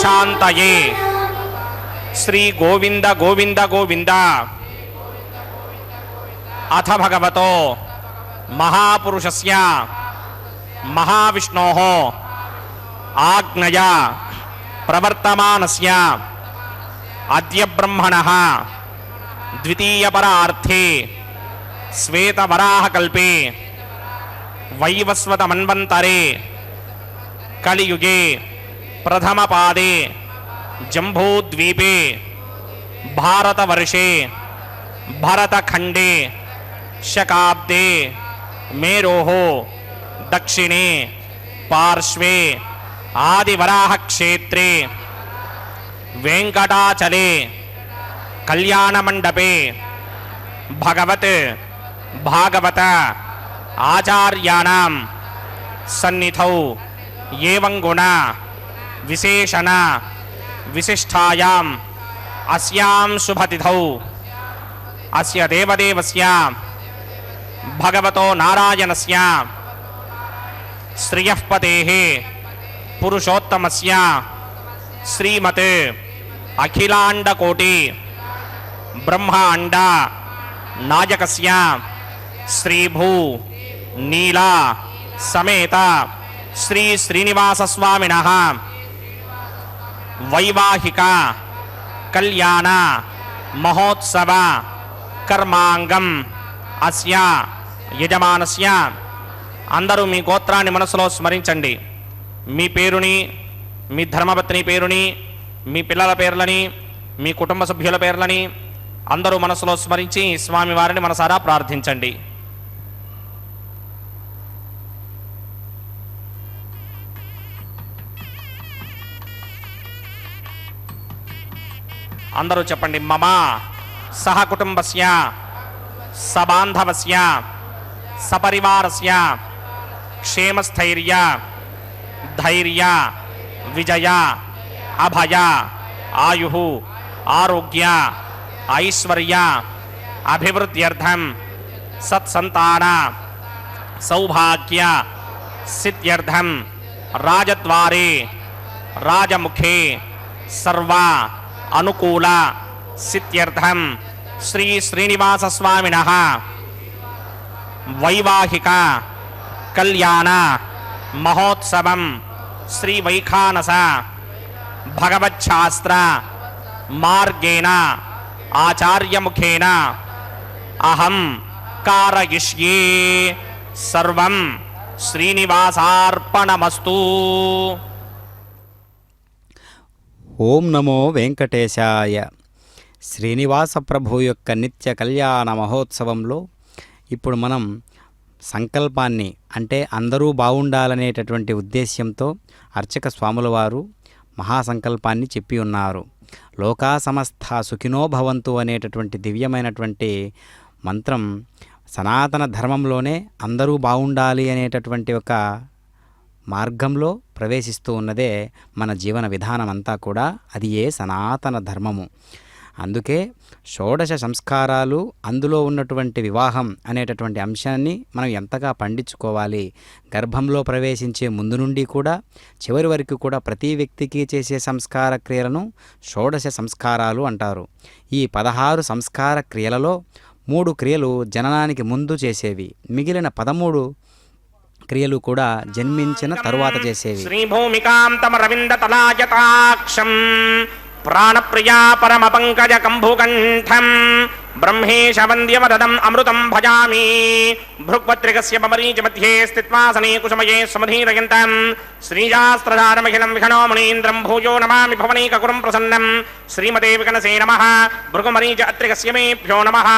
విఘ్నోపశాంతయే శ్రీ గోవింద గోవింద గోవింద. అథ భగవతో మహాపురుషస్య మహావిష్ణోః ఆజ్ఞయా ప్రవర్తమానస్య అద్య బ్రహ్మణః ద్వితీయపరార్థే శ్వేతవరాహకల్పే వైవస్వతమన్వంతరే కలియుగే ప్రథమపాదే జంబూద్వీపే భారతవర్షే భరతఖండే శకాబ్దే మేరోః దక్షిణే పార్శ్వే ఆదివరాహక్షేత్రే వెంకటాచలే కళ్యాణమండపే భగవత్ భాగవత ఆచార్యాణం సన్నిధౌ ఏవం గుణ విశేషణ విశిష్టాయాం అస్యాం శుభతిథౌ అస్య దేవదేవస్య భగవతో నారాయణస్య శ్రియఃపతేః పురుషోత్తమస్య శ్రీమత్ అఖిలాండకోటి బ్రహ్మాండ నాయకస్య శ్రీభూ నీలా సమేత శ్రీ శ్రీనివాసస్వామినః వైవాహిక కళ్యాణ మహోత్సవ కర్మాంగం అస్య యజమానస్య. అందరూ మీ గోత్రాన్ని మనసులో స్మరించండి. మీ పేరుని, మీ ధర్మపత్ని పేరుని, మీ పిల్లల పేర్లని, మీ కుటుంబ సభ్యుల పేర్లని అందరూ మనసులో స్మరించి స్వామివారిని మనసారా ప్రార్థించండి. అందరూ చెప్పండి. మమ సహ కుటుంబస్య సబాంధవస్య సపరివారస్య క్షేమస్థైర్య ధైర్య విజయ అభయ ఆయుః ఆరోగ్య ఐశ్వర్య అభివృద్ధ్యర్థం సత్సంతాన సౌభాగ్య సిద్ధ్యర్థం రాజద్వారే రాజముఖే సర్వ అనుకూల సిద్ధ్యర్థం శ్రీ శ్రీనివాసస్వామినః వైవాహిక కళ్యాణ మహోత్సవం శ్రీ వైఖానస భగవచ్ఛాస్త్ర మార్గేణ ఆచార్యముఖేన అహం కారయిష్యే. సర్వం శ్రీనివాసార్పణమస్తు. ఓం నమో వెంకటేశాయ. శ్రీనివాస ప్రభు యొక్క నిత్య కళ్యాణ మహోత్సవంలో ఇప్పుడు మనం సంకల్పాన్ని, అంటే అందరూ బాగుండాలనేటటువంటి ఉద్దేశ్యంతో అర్చక స్వాముల వారు మహాసంకల్పాన్ని చెప్పి ఉన్నారు. లోకా సమస్త సుఖినో భవంతు అనేటటువంటి దివ్యమైనటువంటి మంత్రం సనాతన ధర్మంలోనే అందరూ బాగుండాలి అనేటటువంటి ఒక మార్గంలో ప్రవేశిస్తూ ఉన్నదే మన జీవన విధానం అంతా కూడా. అది ఏ సనాతన ధర్మము. అందుకే షోడశ సంస్కారాలు, అందులో ఉన్నటువంటి వివాహం అనేటటువంటి అంశాన్ని మనం ఎంతగా పండించుకోవాలి. గర్భంలో ప్రవేశించే ముందు నుండి కూడా చివరి వరకు కూడా ప్రతి వ్యక్తికి చేసే సంస్కార క్రియలను షోడశ సంస్కారాలు అంటారు. ఈ 16 సంస్కార క్రియలలో 3 క్రియలు జననానికి ముందు చేసేవి, మిగిలిన 13 క్రియలు కూడా జన్మించిన తరువాత చేసేవి. శ్రీభూమికాం తమ రవింద తలాయతాక్షం ప్రాణప్రియా పరమ పంకజ కంభుకంఠం బ్రహ్మేశ వంద్యవదం అమృతం భజామి. భృగ్పత్రికస్య బమరీచ మధ్యే స్థిత్వాసనే కుసుమయే సమధీరయంతం శ్రీశాస్త్రధారమఖిలం విఘ్నో మునీంద్రం భూయో నమామి భవనైకకురం ప్రసన్నం. శ్రీమతే వికనసే నమః. భృగుమరీచ అత్రికస్య మేభ్యో నమః.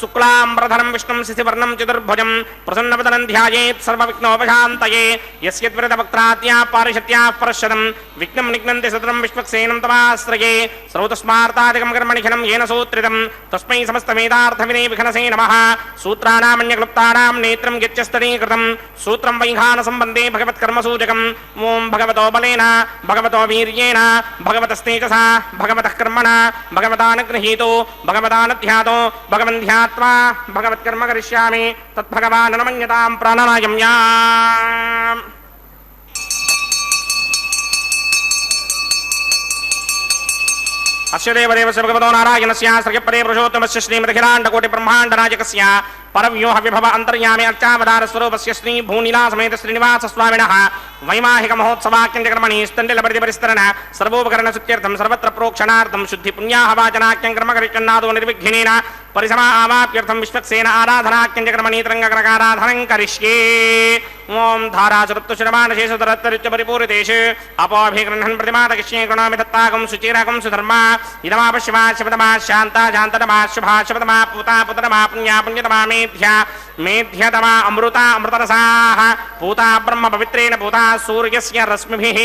శుక్లాంబరధరం విష్ణుం శశివర్ణం చతుర్భుజం ప్రసన్నవదనం ధ్యాయేత్ సర్వవిఘ్నోపశాంతయే. యస్యద్విరదవక్త్రాద్యా పారిషత్యాః పరశ్యదం విఘ్నం నిఘ్నంతి సతతం విశ్వక్సేనం తమాశ్రయే. శ్రౌతస్మార్తాదికం కర్మణిఖిలం येन सूत्रितं तस्मै समस्तवेदार्थविने विघ्नसे नमः. सूत्राणामन्यक्लुप्तानां नेत्रं यच्चस्तनीकृतं सूत्रं वैघानसम्बन्धे भगवत्कर्मसूचकम्. ओं भगवतो बलेन भगवतो वीर्येण भगवतस्तेजसा भगवतः कर्मणा भगवतानुगृहीतो भगवतानध्यातो भगवन् ध्यात्वा भगवत्कर्म करिष्यामि तद्भगवान् नमन्यतां प्राणनायम्याम्. అస్య దేవదేవస్య భగవతో నారాయణస్య శ్రీపదే పురుషోత్తమస్య శ్రీమదఖిలాండకోటి బ్రహ్మాండనాయకస్య పరవ్యూహ విభవ అంతర్యామి అర్చావతార స్వరూపస్య శ్రీ భూనిలా సమేత శ్రీనివాస స్వామినః వైమాహిక మహోత్సవాక్యంకర్మణి స్థండిలపరిధి పరిస్తరణ సర్వోపకరణ సుత్యర్థం సర్వత్ర ప్రోక్షణార్థం శుద్ధి పుణ్యాహ వాచనాఖ్యం కర్మకరిచన్నాదో నిర్విఘ్నేన పరిసమావాప్యర్థం విశ్వక్సేన ఆరాధనాఖ్యంకర్మణి త్రంగకరకారాధనం కరిష్యే. ఓం ధారాచతుర్తుశరమానశేషధరత్తరిత్య పరిపూరితేషు అపోభిగృహన్ ప్రతిమాతకిష్యే కృణామి దత్తాకం సుచీరకం సుధర్మా ఇదమాపశివా శివతమా శాంతా శాంతతమా శుభా శివతమా పూతా పుతతమా పుణ్యా పుణ్యతమా మేధ్యతమా అమృత అమృతరసాః పూతా బ్రహ్మ పవిత్రేణ పూతా సూర్యస్య రశ్మిభిః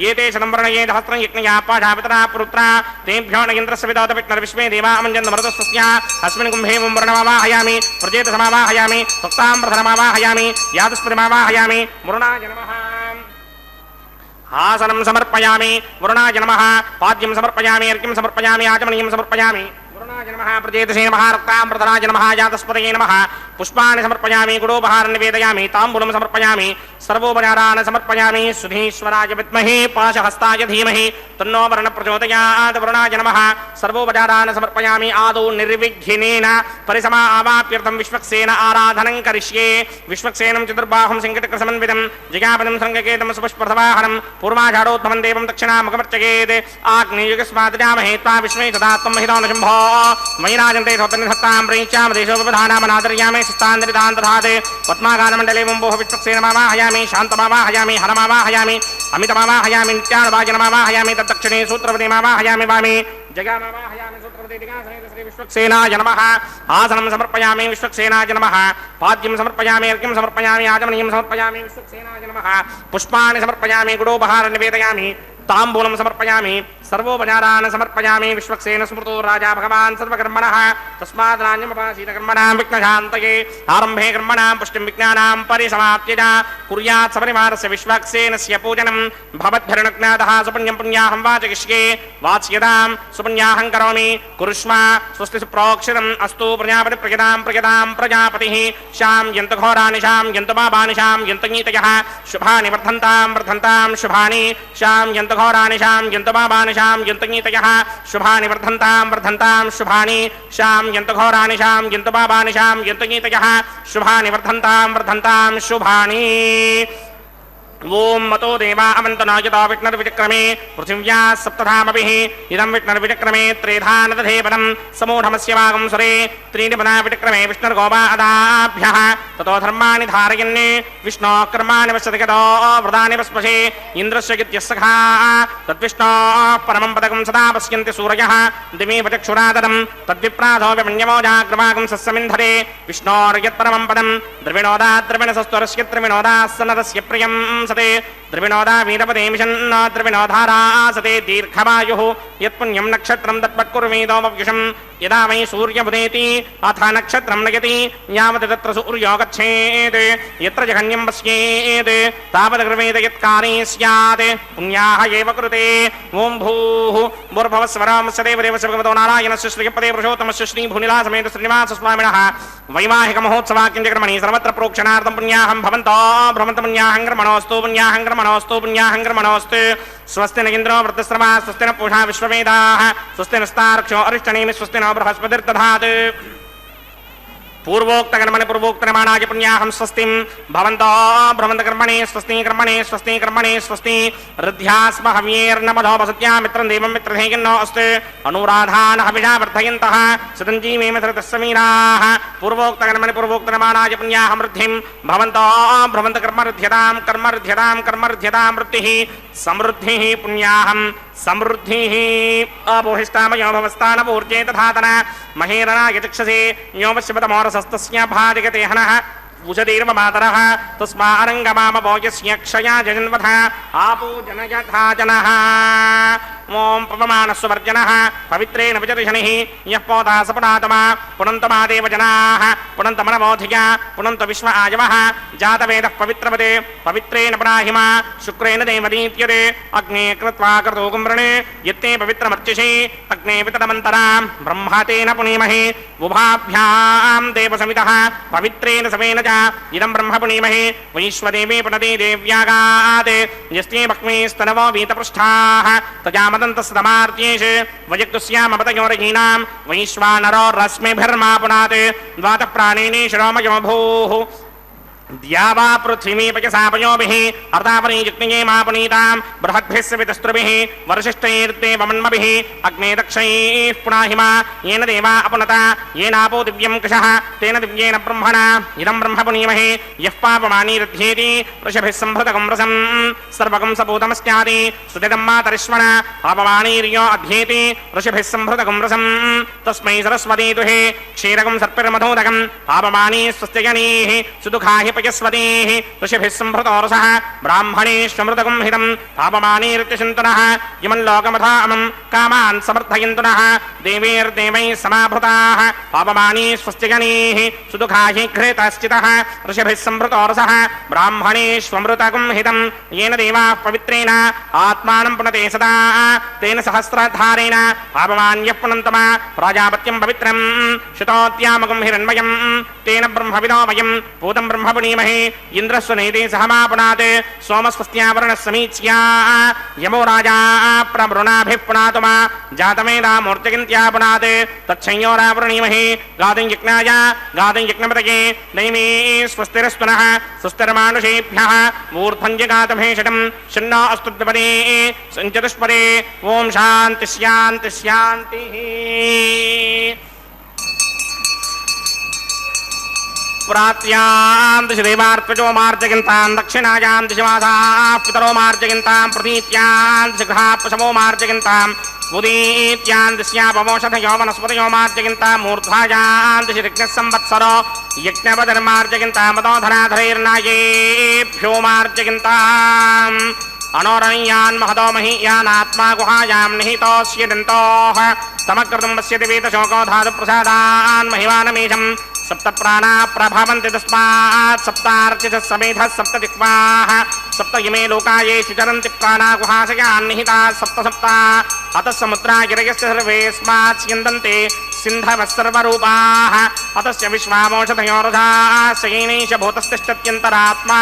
ఏతే శతం వర్ణయే సహస్రం యజ్ఞయా పాఠాపితరా పురుత్రా తేభ్యో న ఇంద్రస్య విదోత విష్ణుర్ విశ్వే దేవా అమంజన్ మరుతస్య అస్మిన్ కుంభే వర్ణమావాహయామి ప్రజేత సమావాహయామి భక్తాంబరధనమావాహయామి యాదస్పతిమావాహయామి వరుణాయ నమః. ఆసనం సమర్పయామి వరుణాయ నమః. పాద్యం సమర్పయామి అర్ఘ్యం సమర్పయామి ఆచమనీయం సమర్పయామి వరుణాయ నమః. ప్రజేతసే నమః రక్తాంబరధనాయ నమః యాతస్పతయే నమః. పుష్పాన్ని సమర్పయామి గుడోపహారం నివేదయామి తాంబూలం సమర్పయామి సర్వోపచారాన్ సమర్పయామి. సుధీశ్వరాయ విద్మహే పాశహస్తాయ ధీమహి తన్నో వరుణ ప్రచోదయాత్. వరుణాయ నమః. సర్వోపచారాన్ సమర్పయామి ఆదౌ నిర్విఘ్నేన పరిసమావాప్యర్థం విశ్వక్సేన ఆరాధనం కరిష్యే. విశ్వక్సేనం చతుర్బాహుం సంకటకృసమన్వితం జిగాపదం సంగకేతం సుపుష్పర్ధవాహనం పూర్వాషాఢోత్తమం దేవం దక్షిణాముఖమర్చయేత్. ఆగ్నేయుగస్మాదజామహే త్వా విశ్వే సదాత్మం మహితో న శంభో మయి రాజంతే సోత్తనిధత్తాం ప్రేష్యామ దేశోపధానామనాదర్యామి శిస్తాంతరితాంతధాత్. పద్మాగానమండలే వంబోహ విశ్వక్సేనమావాహయామి శాంతమావాహయామి హరమావాహయామి అమితమావాహయామి నిత్యానుభాజనమావాహయామి తద్దక్షిణే సూత్రపతిమావాహయామి వామి జగామావాహయామి సూత్రపతి దిగాసనేత శ్రీ విశ్వక్సేనాయ నమః. ఆసనం సమర్పయామి విశ్వక్సేనాయ నమః. పాద్యం సమర్పయామి అర్ఘ్యం సమర్పయామి ఆచమనీయం సమర్పయామి విశ్వక్సేనాయ నమః. పుష్పాన్ని సమర్పయామి గుడోపహారం నివేదయామి తాంబూలం సమర్పయామి సర్వోపచారాన్ సమర్పయామి. విశ్వక్సేన స్మృతో రాజా భగవాన్ సర్వకర్మణః తస్మాద్రాజ్యమపాసీత కర్మణాం విఘ్నశాంతయే. ఆరంభే కర్మణాం పుష్టిం విజ్ఞానాం పరిసమాప్త్య కుర్యాత్ సపరివారస్య విశ్వక్సేనస్య పూజనం భవద్భిర్నుజ్ఞాతః. సుపుణ్యం పుణ్యాహం వాచయిష్యే వాచ్యతాం సుపుణ్యాహం కరోమి కురుష్మ. స్వస్తి సుప్రోక్షితం అస్తు ప్రజాపతి ప్రజతాం ప్రజతాం ప్రజాపతిః. శాం యంతు ఘోరాని శాం యంతు పాపాని శాం యంతు నీతయః. శుభాని వర్ధంతాం వర్ధంతాం శుభాని. శాం యంతు ఘోరాని శాం యంతు పాపాని శాం యంతు నీతయః. శుభాని వర్ధంతాం వర్ధంతాం శుభాని. శాం యంతు ఘోరాని శాం యంతు పాపాని శాం యంతు నీతయః. శుభాని వర్ధంతాం వర్ధంతాం శుభాని. ఓం మతో దేవా అమంతనాయతో విష్ణుర్విచక్రమే పృథివ్యా సప్తధామభిః. ఇదం విష్ణుర్విచక్రమే త్రేధా నదధే పదం సమూఢమస్య వాగం సురే త్రీణి పదా విచక్రమే విష్ణుర్గోపా అదాభ్యః. తతో ధర్మాణి ధారయన్ విష్ణోః కర్మాణి పశ్యతిగతో వృదాని పస్పశే ఇంద్రస్య గిత్యస్సఖాః. తద్విష్ణోః పరమం పదకం సదా పశ్యంతి సూరయః దివీవ చక్షురాదదం తద్విప్రాధో వ్యమన్యమోజాగ్రవాగం సస్సమింధరే. విష్ణోర్యత్పరమం పదం ద్రవిణోదా ద్రవిణసస్వరస్య ద్రవిణోదాస్సనదస్య ప్రియం సతే. ద్రవిణోదా వీరపదే మిషన్న ద్రవిణోధారాసతే దీర్ఘమాయుః. యత్పుణ్యం నక్షత్రం తత్పత్కుర్వీదోమవ్యుషం యదా వై సూర్యముదేతి అథ నక్షత్రం నయతి యావత్ తత్ర సూర్యో గచ్ఛేత్. యత్ర జఘన్యం పశ్యేత్ తావదగ్రవేద యత్కారీ స్యాత్ పుణ్యాః ఏవ కృతే. ఓం భూః భూర్భువస్వరం సదేవదేవస్య భగవతో నారాయణస్య శ్రీపదే పురుషోత్తమస్య శ్రీ భూనిలా సమేత శ్రీనివాస స్వామినః వైవాహిక మహోత్సవాక్యంకర్మణి సర్వత్ర ప్రోక్షణార్థం పుణ్యాహం భవంతో భ్రమంత పుణ్యాహం కర్మణోస్తు పుణ్యాహం కర్మణోస్తు పుణ్యాహం కర్మణోస్తు. స్వస్తి న ఇంద్రో వృద్ధశ్రవా స్వస్తి న పూషా విశ్వవేదాః స్వస్తి నస్తార్క్ష్యో అరిష్టనేమి స్వస్తి న బృహస్పతిర్దధాత్. పూర్వోక్తకర్మణి పూర్వోక్తరమాణాయ పుణ్యాహం స్వస్తిం భవంతో భ్రమంత కర్మణి స్వస్తి కర్మణి స్వస్తి కర్మణి స్వస్తి. రుధ్యాస్మ హవ్యేర్నమధోపసత్యా మిత్రం దేవం మిత్రధేయన్నో అస్తు అనురాధాన హవిషా వర్ధయంతః సుతంజీవేమ సరతస్సమీరాః. పూర్వోక్తకర్మణి పూర్వోక్తరమాణాయ పుణ్యాహం వృద్ధిం భవంతో భ్రమంత కర్మరుధ్యతాం కర్మరుధ్యతాం కర్మరుధ్యతాం వృద్ధిః సమృద్ధిః పుణ్యాహం సమృద్ధిః. అపోహిష్టామయో భవస్థానపూర్జే తథాతన మహేరణాయ చక్షసే యోమశివతమోరసస్తస్య భాదిగతే హనః ఉషదీర్మమాతరః తస్మారంగమామభోజస్య క్షయా జన్వథ ఆపూజనయథా జనః. ఓం పవమానస్సువర్జనః పవిత్రేణ విచర్షణిః యః పోతా సపనాతమా పునంతమాదేవ జనాః పునంతమనమోధియ పునంత విశ్వ ఆయవః. జాతవేదః పవిత్రవదే పవిత్రేణ పరాహిమా శుక్రేణ దేవదీత్యతే. అగ్నే కృత్వా క్రతూకం వృణే యత్తే పవిత్రమర్చిషే అగ్నే వితడమంతరాం బ్రహ్మతేన పునీమహే. ఉభాభ్యాం దేవసమితః పవిత్రేణ సవేన చ ఇదం బ్రహ్మ పునీమహే. వైశ్వదేవే పునతే దేవ్యాగాత్ యస్తే భక్ష్మేస్తనవో వీతపృష్ఠాః తజామ मदन्तस्तमार्त्येष वयक्तुस्यामपतयोरहीनां वैश्वानरो रश्मिभिर्मापुनात् द्वातः प्राणिनी शिरोमयो भूः द्यावा पृथ्वीपयसापयोभिः अर्धापनीजिग्निये मापुनीतां बृहद्भिः सवितस्त्रुभिः वर्षिष्ठैर्देवमन्मभिः अग्ने दक्षैः पुनाहिमा येन देवा अपुनता येनापो दिव्यं कृशः तेन दिव्येन ब्रह्मणा इदं ब्रह्म पुनीमहे यः पापमानीरुध्येति वृषभिः सम्भृतकं रसं सर्वकं सपूतमस्यादि सुतिदं मातरिष्वण पापमानीर्यो अध्येति वृषभिः सम्भृतकं रसं तस्मै सरस्वती दुहे क्षीरकं सर्पिर्मधोदकं पापमानी स्वस्य जनीः सुदुःखाहि पयस्वतीः ऋषिभिः सम्भृतोरसः ब्राह्मणेष्वमृतकं हितं पापमानीर्त्यशन्तनः यमल्लोकमथामं कामान् समर्थयन्तुनः देवैर्देवैः समाभृताः पापमानी स्वस्य जनीः सुदुःखाहि घृतश्चितः ऋषिभिः सम्भृतोरसः ब्राह्मणेष्वमृतकं हितं येन देवाः पवित्रेण आत्मानं पुनते सदा तेन सहस्रधारेण पापमान्यः पुनन्तमा प्राजापत्यं पवित्रं शुतोत्यामकं हिरण्मयं तेन ब्रह्मविदो वयं पूतं ब्रह्म पुनीमहे इन्द्रस्वनेते सहमापुनात् सोमस्वस्त्यावरणः समीच्या यमो राजा प्रवृणाभिः पुनातुमा जातमेधा मूर्तिगिन्त्यापुनात् तच्छंयोरावृणीमहे गादिं यज्ञाय गादिं यज्ञपतये नैमे स्वस्तिरस्तुनः स्वस्तिर्मानुषेभ्यः मूर्धन्यगातभेषटं शन्नो अस्तुद्विपदे सञ्चतुष्पदे ॐ शान्ति शान्ति शान्तिः प्रात्यां दिशदेवार्त्वजो मार्जयन्तां दक्षिणायां दिशवासाः पितरो मार्जयन्तां प्रतीत्यां दिशगृहाः पशवो मार्जयन्तां उदीत्यां दिश्यापमोषधयो वनस्पतयो मार्जयन्तां मूर्ध्वायां दिशऋग्नः संवत्सरो यज्ञपतिर्मार्जयन्तां मदोधराधरैर्नायेभ्यो मार्जयन्ताम् अनोरण्यान् महतो महीयानात्मा गुहायां निहितोऽस्य दन्तोः समकृतं पश्यति वेदशोको धातुप्रसादान् महिमानमीशं सप्त प्राणा प्रभवन्ति तस्मात् सप्तार्चितः समेधः सप्त दिक्पाः सप्त इमे लोका येषु चरन्ति प्राणा गुहाशयान् निहिताः सप्त सप्ता अतः समुद्रा गिरयस्य सर्वेऽस्मात् स्यन्दन्ते सिन्धवः सर्वरूपाः अतस्य विश्वामोषधयोरथाः शयेनैष भूतस्तिष्ठत्यन्तरात्मा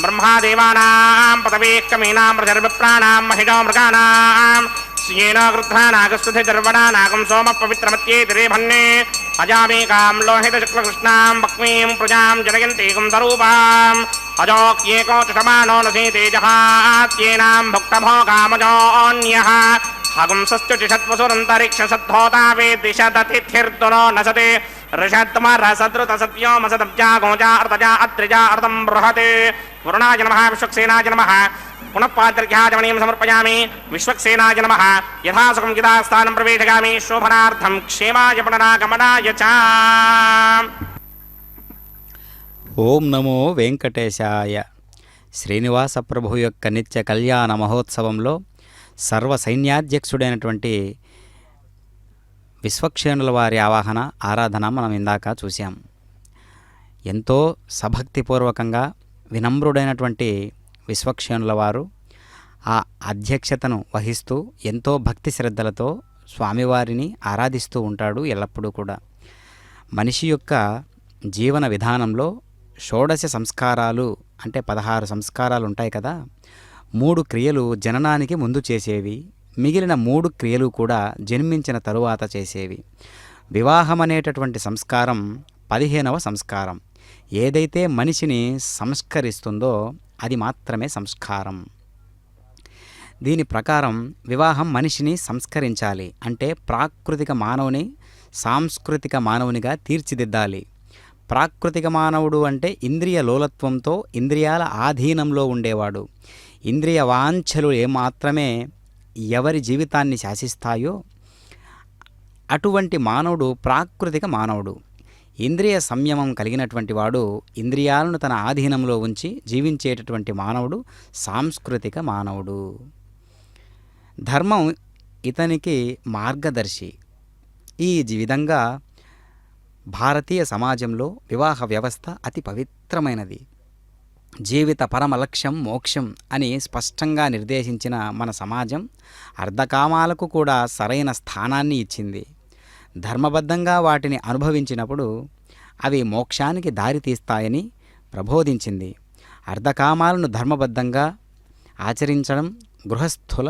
ब्रह्मादेवानां पदवेः कमेनां प्रजर्विप्राणां महिषो मृगाणां स्येन गृध्रानागस्तुतिर्वणानागं सोमः पवित्रमत्येतिरे भन्ने अजामेकां लोहितशुक्लकृष्णां भक्मीं प्रजां जनयन्तीकं स्वरूपाम् अजोक्येको चषमानो नसे तेजहात्येनां भुक्तभोगामजोऽन्यः हगुंसश्चुषत्वसुरन्तरिक्षसद्धोता वेद्दिशदतिथिर्दुनो नसते ऋषद्मरसदृतसत्यो मसदब्जा गोजा अर्तजा अत्रिजा अर्तं बृहते वरुणाय नमः विश्वक्सेनाय नमः पुनः पाद्रघ्याचमनीं समर्पयामि विश्वक्सेनाय नमः यथासुखं यथास्थानं प्रवेशयामि शोभनार्थं क्षेमाय पुनरागमनाय च ఓం నమో వెంకటేశాయ. శ్రీనివాస ప్రభు యొక్క నిత్య కళ్యాణ మహోత్సవంలో సర్వ సైన్యాధ్యక్షుడైనటువంటి విశ్వక్షేణుల వారి ఆవాహన ఆరాధన మనం ఇందాక చూసాం. ఎంతో సభక్తిపూర్వకంగా వినమ్రుడైనటువంటి విశ్వక్షేణుల వారు ఆ అధ్యక్షతను వహిస్తూ ఎంతో భక్తి శ్రద్ధలతో స్వామివారిని ఆరాధిస్తూ ఉంటాడు ఎల్లప్పుడూ కూడా. మనిషి యొక్క జీవన విధానంలో షోడశ సంస్కారాలు అంటే 16 సంస్కారాలు ఉంటాయి కదా. 3 క్రియలు జననానికి ముందు చేసేవి, మిగిలిన 3 క్రియలు కూడా జన్మించిన తరువాత చేసేవి. వివాహం అనేటటువంటి సంస్కారం 15వ సంస్కారం. ఏదైతే మనిషిని సంస్కరిస్తుందో అది మాత్రమే సంస్కారం. దీని ప్రకారం వివాహం మనిషిని సంస్కరించాలి అంటే ప్రాకృతిక మానవుని సాంస్కృతిక మానవునిగా తీర్చిదిద్దాలి. ప్రాకృతిక మానవుడు అంటే ఇంద్రియ లోలత్వంతో ఇంద్రియాల ఆధీనంలో ఉండేవాడు. ఇంద్రియ వాంఛలు ఏమాత్రమే ఎవరి జీవితాన్ని శాసిస్తాయో అటువంటి మానవుడు ప్రాకృతిక మానవుడు. ఇంద్రియ సంయమం కలిగినటువంటి వాడు ఇంద్రియాలను తన ఆధీనంలో ఉంచి జీవించేటటువంటి మానవుడు సాంస్కృతిక మానవుడు. ధర్మం ఇతనికి మార్గదర్శి. ఈ విధంగా భారతీయ సమాజంలో వివాహ వ్యవస్థ అతి పవిత్రమైనది. జీవిత పరమ లక్ష్యం మోక్షం అని స్పష్టంగా నిర్దేశించిన మన సమాజం అర్ధకామాలకు కూడా సరైన స్థానాన్ని ఇచ్చింది. ధర్మబద్ధంగా వాటిని అనుభవించినప్పుడు అవి మోక్షానికి దారితీస్తాయని ప్రబోధించింది. అర్ధకామాలను ధర్మబద్ధంగా ఆచరించడం గృహస్థుల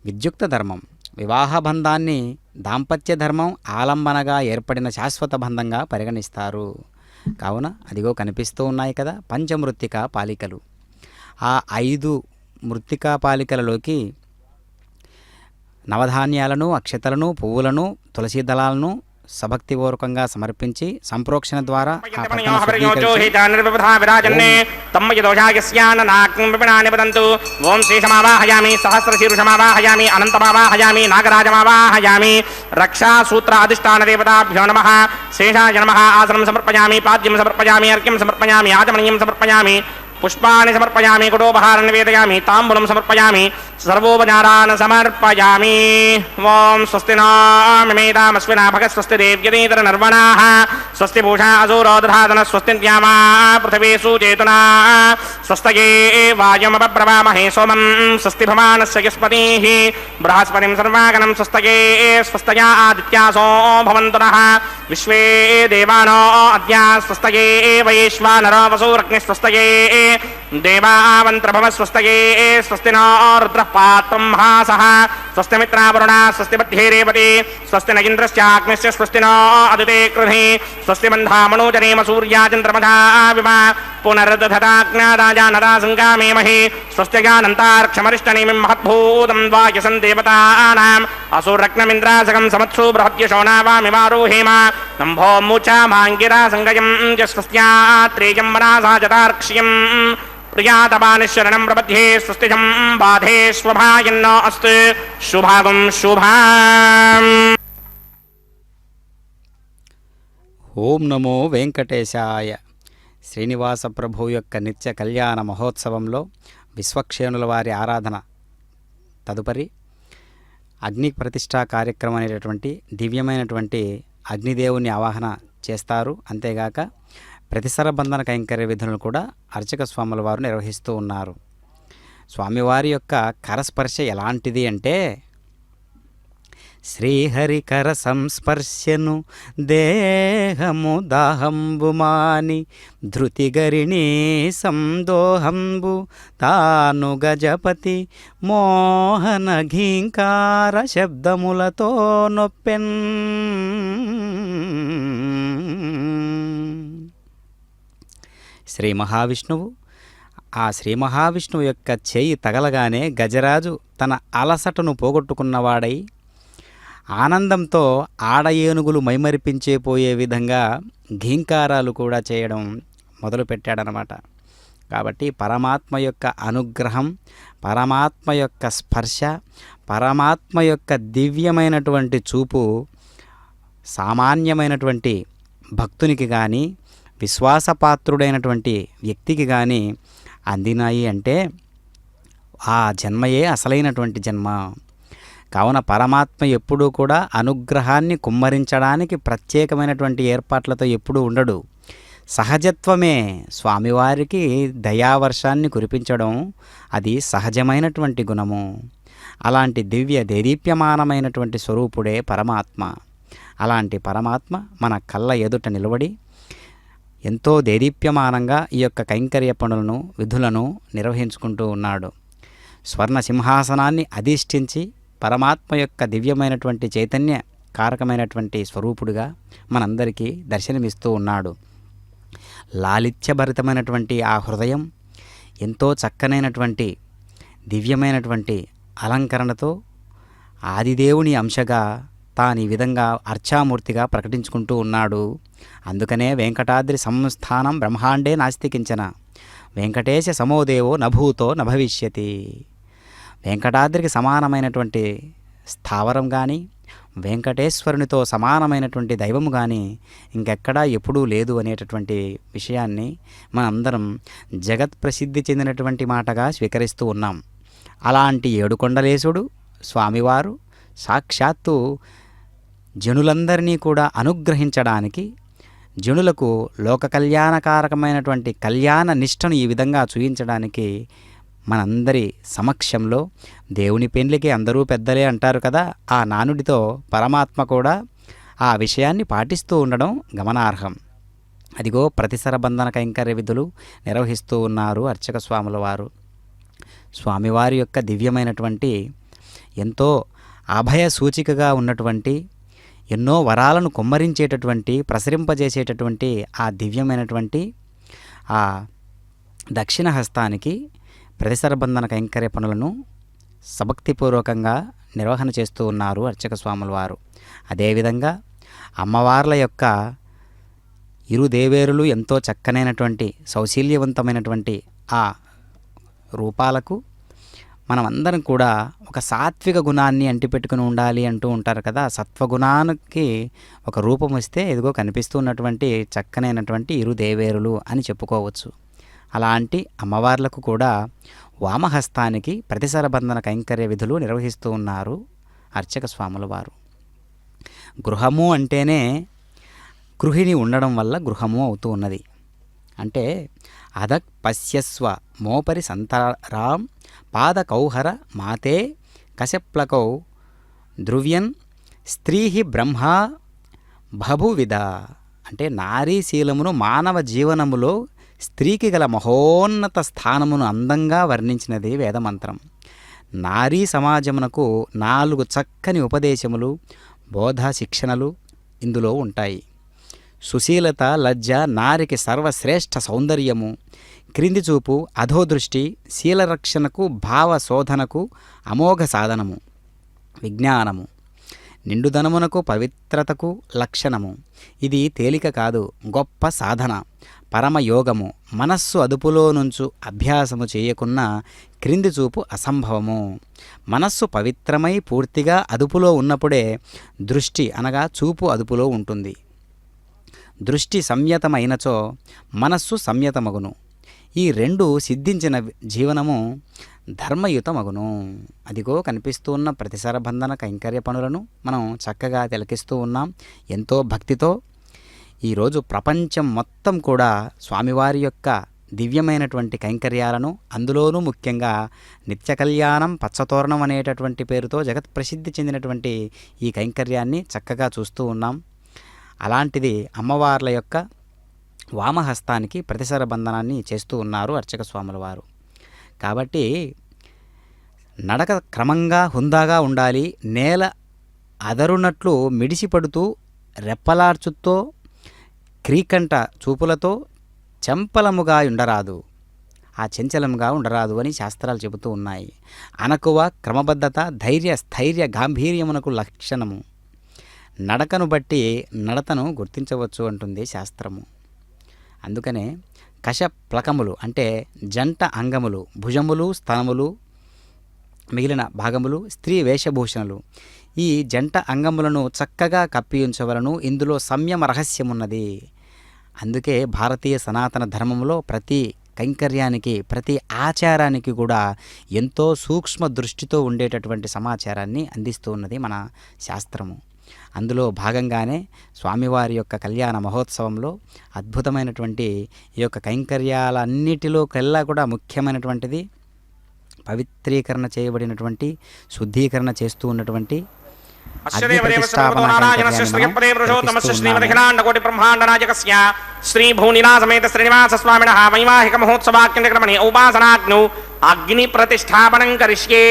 విద్యుక్త ధర్మం వివాహ బంధాన్ని దాంపత్య ధర్మం ఆలంబనగా ఏర్పడిన శాశ్వత బంధంగా పరిగణిస్తారు. కావున అదిగో కనిపిస్తూ ఉన్నాయి కదా పంచమృత్తికా పాలికలు. ఆ 5 మృత్తికా పాలికలలోకి నవధాన్యాలను, అక్షతలను, పువ్వులను, తులసీ దళాలను సభక్తిపూర్వకంగా సమర్పించి సంప్రోక్షణ ద్వారా ఆ పట్టను ఓం శేషమావాహయామి, సహస్రశీర్షమావాహయామి, అనంతమావాహయామి, నాగరాజమావాహయామి. రక్షాసూత్ర అధిష్టాన దేవతాభ్యో నమః. శేషాయ నమః. ఆసనం సమర్పయామి, పాద్యం సమర్పయామి, అర్ఘ్యం సమర్పయామి, ఆచమనీయం సమర్పయామి, పుష్పాన్ని సమర్పయామి, కుటోపహారం నివేదయామి, తాంబూలం సమర్పయామి, సర్వోపచారాన్ సమర్పయామి. ఓం స్వస్తి నామేదామస్వినా భగత్ స్వస్తి దేవ్యతీతర నర్వణాః స్వస్తి భూషా అసూరో దధాతన స్వస్తి త్యామా పృథివీ సుచేతునా స్వస్తయే వాయుమపబ్రవామహే సోమం స్వస్తి భవానస్య యస్పతిః బృహస్పతిం సర్వాగణం స్వస్తయే స్వస్తయా ఆదిత్యాసో భవంతు నః విశ్వే దేవానో అద్య స్వస్తయే వైశ్వానరో వసూరగ్ని స్వస్తయే దేవావంత్రభవ స్వస్తయే స్వస్తి నో రుద్రః పాత్రం మహాసః స్వస్తి మిత్రావరుణ స్వస్తి బध्ये రేవతి స్వస్తి న ఇంద్రశ్చాగ్నిశ్చ స్వస్తి నో అదుతే కృధి స్వస్తి బంధామనూజనేమ సూర్యాచంద్రమథా వివ పునరుదధతాజ్ఞాదాజానరా సంగామేమహి స్వస్త్యజానంతార్క్షమరిష్టనేమిం మహద్భూతం వాయసం దేవతానాం అసూరగ్నమింద్రాసకం సమత్సు బృహద్యశోనావామివారోహేమ నంభో మూచామాంగిరా సంగయం స్వస్త్యాత్రేయం మనసా జతార్క్ష్యం ప్రియాతమానిశరణం ప్రపద్యే స్వస్తిజం బాధే స్వభాయన్నో అస్తు శుభాగం శుభాం. ఓం నమో వెంకటేశాయ. శ్రీనివాస ప్రభు యొక్క నిత్య కళ్యాణ మహోత్సవంలో విశ్వక్షేణుల వారి ఆరాధన తదుపరి అగ్ని ప్రతిష్టా కార్యక్రమం అనేటటువంటి దివ్యమైనటువంటి అగ్నిదేవుని ఆవాహన చేస్తారు. అంతేగాక ప్రతిసర బంధన కైంకర్య విధులను కూడా అర్చక స్వాముల వారు నిర్వహిస్తూ ఉన్నారు. స్వామివారి యొక్క కరస్పర్శ ఎలాంటిది అంటే శ్రీహరికర సంస్పర్శను దేహము దాహంబుమాని ధృతిగరిణీ సందోహంబు తాను గజపతి మోహన ఘీంకార శబ్దములతో నొప్పెన్. శ్రీ మహావిష్ణువు ఆ శ్రీ మహావిష్ణువు యొక్క చేయి తగలగానే గజరాజు తన అలసటను పోగొట్టుకున్నవాడై ఆనందంతో ఆడ ఏనుగులు మైమరిపించే పోయే విధంగా ఘీంకారాలు కూడా చేయడం మొదలుపెట్టాడనమాట. కాబట్టి పరమాత్మ యొక్క అనుగ్రహం, పరమాత్మ యొక్క స్పర్శ, పరమాత్మ యొక్క దివ్యమైనటువంటి చూపు సామాన్యమైనటువంటి భక్తునికి కానీ విశ్వాసపాత్రుడైనటువంటి వ్యక్తికి కానీ అందినాయి అంటే ఆ జన్మయే అసలైనటువంటి జన్మ. కావున పరమాత్మ ఎప్పుడూ కూడా అనుగ్రహాన్ని కుమ్మరించడానికి ప్రత్యేకమైనటువంటి ఏర్పాట్లతో ఎప్పుడూ ఉండడు. సహజత్వమే స్వామివారికి దయావర్షాన్ని కురిపించడం, అది సహజమైనటువంటి గుణము. అలాంటి దివ్య దేదీప్యమానమైనటువంటి స్వరూపుడే పరమాత్మ. అలాంటి పరమాత్మ మన కళ్ళ ఎదుట నిలబడి ఎంతో దేదీప్యమానంగా ఈ యొక్క కైంకర్య పనులను విధులను నిర్వహించుకుంటూ ఉన్నాడు. స్వర్ణ సింహాసనాన్ని అధిష్ఠించి పరమాత్మ యొక్క దివ్యమైనటువంటి చైతన్య కారకమైనటువంటి స్వరూపుడుగా మనందరికీ దర్శనమిస్తూ ఉన్నాడు. లాలిత్యభరితమైనటువంటి ఆ హృదయం ఎంతో చక్కనైనటువంటి దివ్యమైనటువంటి అలంకరణతో ఆదిదేవుని అంశగా తాను ఈ విధంగా అర్చామూర్తిగా ప్రకటించుకుంటూ ఉన్నాడు. అందుకనే వెంకటాద్రి సంస్థానం బ్రహ్మాండే నాస్తికించన వెంకటేశ సమోదేవో నభూతో నభవిష్యతి. వెంకటాద్రికి సమానమైనటువంటి స్థావరం కానీ వెంకటేశ్వరునితో సమానమైనటువంటి దైవము కానీ ఇంకెక్కడా ఎప్పుడూ లేదు అనేటటువంటి విషయాన్ని మనందరం జగత్ ప్రసిద్ధి చెందినటువంటి మాటగా స్వీకరిస్తూ ఉన్నాం. అలాంటి ఏడుకొండలేశుడు స్వామివారు సాక్షాత్తు జనులందరినీ కూడా అనుగ్రహించడానికి, జనులకు లోక కళ్యాణకారకమైనటువంటి కళ్యాణ నిష్టను ఈ విధంగా చూయించడానికి మనందరి సమక్షంలో దేవుని పెండ్లికి అందరూ పెద్దలే అంటారు కదా, ఆ నానుడితో పరమాత్మ కూడా ఆ విషయాన్ని పాటిస్తూ ఉండడం గమనార్హం. అదిగో ప్రతిసర బంధన కైంకర్య విధులు నిర్వహిస్తూ ఉన్నారు అర్చక స్వాముల వారు. స్వామివారి యొక్క దివ్యమైనటువంటి ఎంతో అభయ సూచికగా ఉన్నటువంటి, ఎన్నో వరాలను కుమ్మరించేటటువంటి, ప్రసరింపజేసేటటువంటి ఆ దివ్యమైనటువంటి ఆ దక్షిణ హస్తానికి ప్రతిసరబంధన కైంకర్య పనులను సభక్తిపూర్వకంగా నిర్వహణ చేస్తూ ఉన్నారు అర్చక స్వాముల వారు. అదేవిధంగా అమ్మవార్ల యొక్క ఇరు దేవేరులు ఎంతో చక్కనైనటువంటి సౌశీల్యవంతమైనటువంటి ఆ రూపాలకు మనమందరం కూడా ఒక సాత్విక గుణాన్ని అంటిపెట్టుకుని ఉండాలి అంటూ ఉంటారు కదా. సత్వగుణానికి ఒక రూపం వస్తే ఇదిగో కనిపిస్తున్నటువంటి చక్కనైనటువంటి ఇరు దేవేరులు అని చెప్పుకోవచ్చు. అలాంటి అమ్మవార్లకు కూడా వామహస్తానికి ప్రతిసరబంధన కైంకర్య విధులు నిర్వహిస్తూ ఉన్నారు అర్చక స్వాముల వారు. గృహము అంటేనే గృహిణి ఉండడం వల్ల గృహము అవుతూ ఉన్నది. అంటే అదక్ పశ్యస్వ మోపరి సంతరాం పాదకౌహర మాతే కశప్లకౌ ధ్రువ్యన్ స్త్రీహి బ్రహ్మ బభువిధ. అంటే నారీశీలమును మానవ జీవనములో స్త్రీకి గల మహోన్నత స్థానమును అందంగా వర్ణించినది వేదమంత్రం. నారీ సమాజమునకు 4 చక్కని ఉపదేశములు, బోధ శిక్షణలు ఇందులో ఉంటాయి. సుశీలత, లజ్జ నారికి సర్వశ్రేష్ఠ సౌందర్యము, క్రింది చూపు, అధోదృష్టి శీలరక్షణకు, భావ శోధనకు అమోఘ సాధనము, విజ్ఞానము, నిండుదనమునకు పవిత్రతకు లక్షణము. ఇది తేలిక కాదు, గొప్ప సాధన, పరమయోగము. మనస్సు అదుపులో నుంచు అభ్యాసము చేయకున్న క్రింది చూపు అసంభవము. మనస్సు పవిత్రమై పూర్తిగా అదుపులో ఉన్నప్పుడే దృష్టి అనగా చూపు అదుపులో ఉంటుంది. దృష్టి సంయతమైనచో మనస్సు సంయతమగును. ఈ 2 సిద్ధించిన జీవనము ధర్మయుతమగును. అదిగో కనిపిస్తూ ఉన్న ప్రతిసరబంధన కైంకర్య పనులను మనం చక్కగా తిలకిస్తూ ఉన్నాం ఎంతో భక్తితో. ఈరోజు ప్రపంచం మొత్తం కూడా స్వామివారి యొక్క దివ్యమైనటువంటి కైంకర్యాలను, అందులోనూ ముఖ్యంగా నిత్య కళ్యాణం పచ్చతోరణం అనేటటువంటి పేరుతో జగత్ ప్రసిద్ధి చెందినటువంటి ఈ కైంకర్యాన్ని చక్కగా చూస్తూ ఉన్నాం. అలాంటిది అమ్మవార్ల యొక్క వామహస్తానికి ప్రతిసర బంధనాన్ని చేస్తూ ఉన్నారు అర్చక స్వాముల వారు. కాబట్టి నడక క్రమంగా హుందాగా ఉండాలి. నేల అదరునట్లు మిడిసిపడుతూ రెప్పలార్చుతో క్రీకంట చూపులతో చెంపలముగా ఉండరాదు, ఆ చంచలముగా ఉండరాదు అని శాస్త్రాలు చెబుతూ ఉన్నాయి. అనకువ, క్రమబద్ధత, ధైర్య స్థైర్య గాంభీర్యమునకు లక్షణము. నడకను బట్టి నడతను గుర్తించవచ్చు అంటుంది శాస్త్రము. అందుకనే కష ప్లకములు అంటే జంట అంగములు, భుజములు, స్తనములు, మిగిలిన భాగములు స్త్రీ వేషభూషణలు. ఈ జంట అంగములను చక్కగా కప్పి ఉంచవలను. ఇందులో సంయమ రహస్యమున్నది. అందుకే భారతీయ సనాతన ధర్మంలో ప్రతి కైంకర్యానికి, ప్రతి ఆచారానికి కూడా ఎంతో సూక్ష్మ దృష్టితో ఉండేటటువంటి సమాచారాన్ని అందిస్తూ ఉన్నది మన శాస్త్రము. అందులో భాగంగానే స్వామివారి యొక్క కళ్యాణ మహోత్సవంలో అద్భుతమైనటువంటి ఈ యొక్క కైంకర్యాలన్నిటిలో కల్లా కూడా ముఖ్యమైనటువంటిది పవిత్రీకరణ చేయబడినటువంటి, శుద్ధీకరణ చేస్తూ ఉన్నటువంటి శ్రీ భూనిలా సమేత శ్రీనివాస స్వామినః వైవాహిక మహోత్సవాఖ్యక్రమణే ఉపాసనాగ్నౌ అగ్ని ప్రతిష్టాపనం కరిష్యే.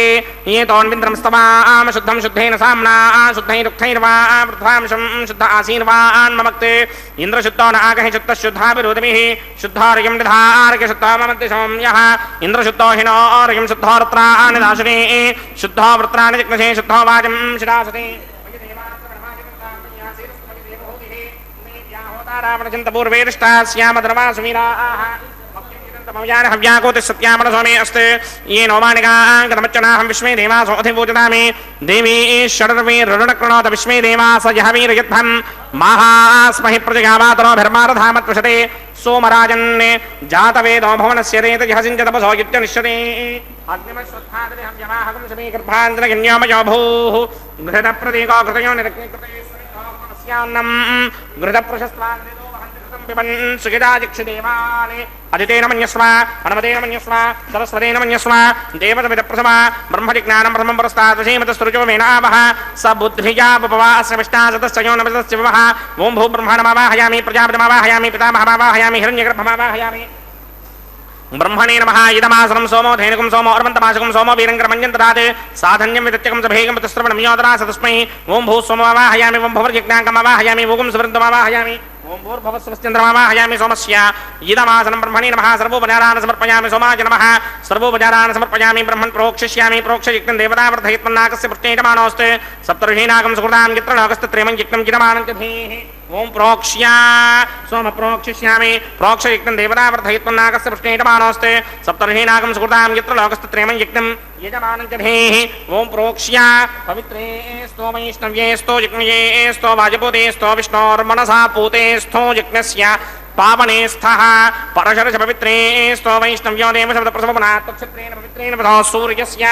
ఏతోన్వింద్రం స్తవాం శుద్ధం శుద్ధేన సామ్నా శుద్ధైరుక్తైర్వా పృథ్వాంశం శుద్ధ ఆసీర్వాన్ మమక్తే ఇంద్రశుద్ధో నాగహి శుద్ధ శుద్ధాభిరోధమిః శుద్ధార్యం నిధార్య శుద్ధో మమత్తి సౌమ్యః ఇంద్రశుద్ధో హినోర్యం శుద్ధో వృత్రాణి దాశునే శుద్ధో వృత్రాణి జిగ్నసే శుద్ధో వాజం శిరాసతే హవ్యాకోతి సత్యామన స్వామి అస్తే ఏ నోమానికాంగతమచ్చనాహం విశ్వే దేవాసో అధిపూజితామి దేవీ షడర్వీ రుణకృణోత విశ్వే దేవాస జహవీరయుద్ధం మహాస్మహి ప్రజగామాతరోభిర్మారధామత్వశతే సోమరాజన్ జాతవేదో భవనస్య రేత జహసించ తపసో యుత్యనిష్యతే అగ్నిమశ్వత్థాదిరి హవ్యమాహకం సమీకృపాంజనగన్యోమయో భూః గృహద ప్రతీకో కృతయో నిరగ్నికృతే స్యాన్నం గృహద ప్రశస్త్వాన్ అదితేన మన్యస్వ హనుమతేన మన్యస్వ సరస్వతేన మన్యస్వ దేవతమిద ప్రథమ బ్రహ్మజిజ్ఞానం ప్రథమం పురస్తాదశీమతస్తృజో వేనావహ స బుద్ధిజాపవాశ్రమిష్టాశతశ్చయో నమస్తస్య వివహ ఓం భూ బ్రహ్మాణమావాహయామి ప్రజాపతిమావాహయామి పితామహమావాహయామి హిరణ్యగర్భమావాహయామి బ్రహ్మణే నమః ఇదమాసనం సోమో ధేనుకం సోమో అర్వంతమాసకం సోమో వీరంకరమంజం దదాత్ సాధన్యం విదత్యకం సభేగం తస్రవణం యోదరా సతస్మై ఓం భూ సోమవాహయామి ఓం భవర్యజ్ఞాంకమవాహయామి ఓం సువృద్ధమవాహయామి ఓం భూర్భవస్వశ్చంద్రమవాహయామి సోమస్య ఇదమాసనం బ్రహ్మణే నమః సర్వోపచారాన్ సమర్పయామి సోమాయ నమః సర్వోపచారాన్ సమర్పయామి బ్రహ్మణ్ ప్రోక్షిష్యామి ప్రోక్షయజ్ఞం దేవతావర్ధయత్మన్నాకస్య పృష్ఠేయమానోస్తే సప్తర్షీనాగం సుకృతాం గిత్రలోకస్తత్రేమం యజ్ఞం కిరమానం చ ధీః ఓం ప్రోక్ష్య సోమ ప్రోక్షిష్యామి ప్రోక్షయజ్ఞం దేవతావర్ధయత్మన్నాకస్య పృష్ఠేయమానోస్తే సప్తర్షీనాగం సుకృతాం గిత్రలోకస్తత్రేమం యజ్ఞం యజమానం చ ధీః ఓం ప్రోక్ష్య పవిత్రే स्तो వైష్ణవ్యే स्तो యజ్ఞయే स्तो వాజపూతే स्तो విష్ణోర్మనసా పూతే स्तो యజ్ఞస్య పావనే స్థః పరశరశ పవిత్రే स्तो వైష్ణవ్యో దేవ శబ్ద ప్రసవనాత్ తక్షత్రేణ పవిత్రేణ పదో సూర్యస్య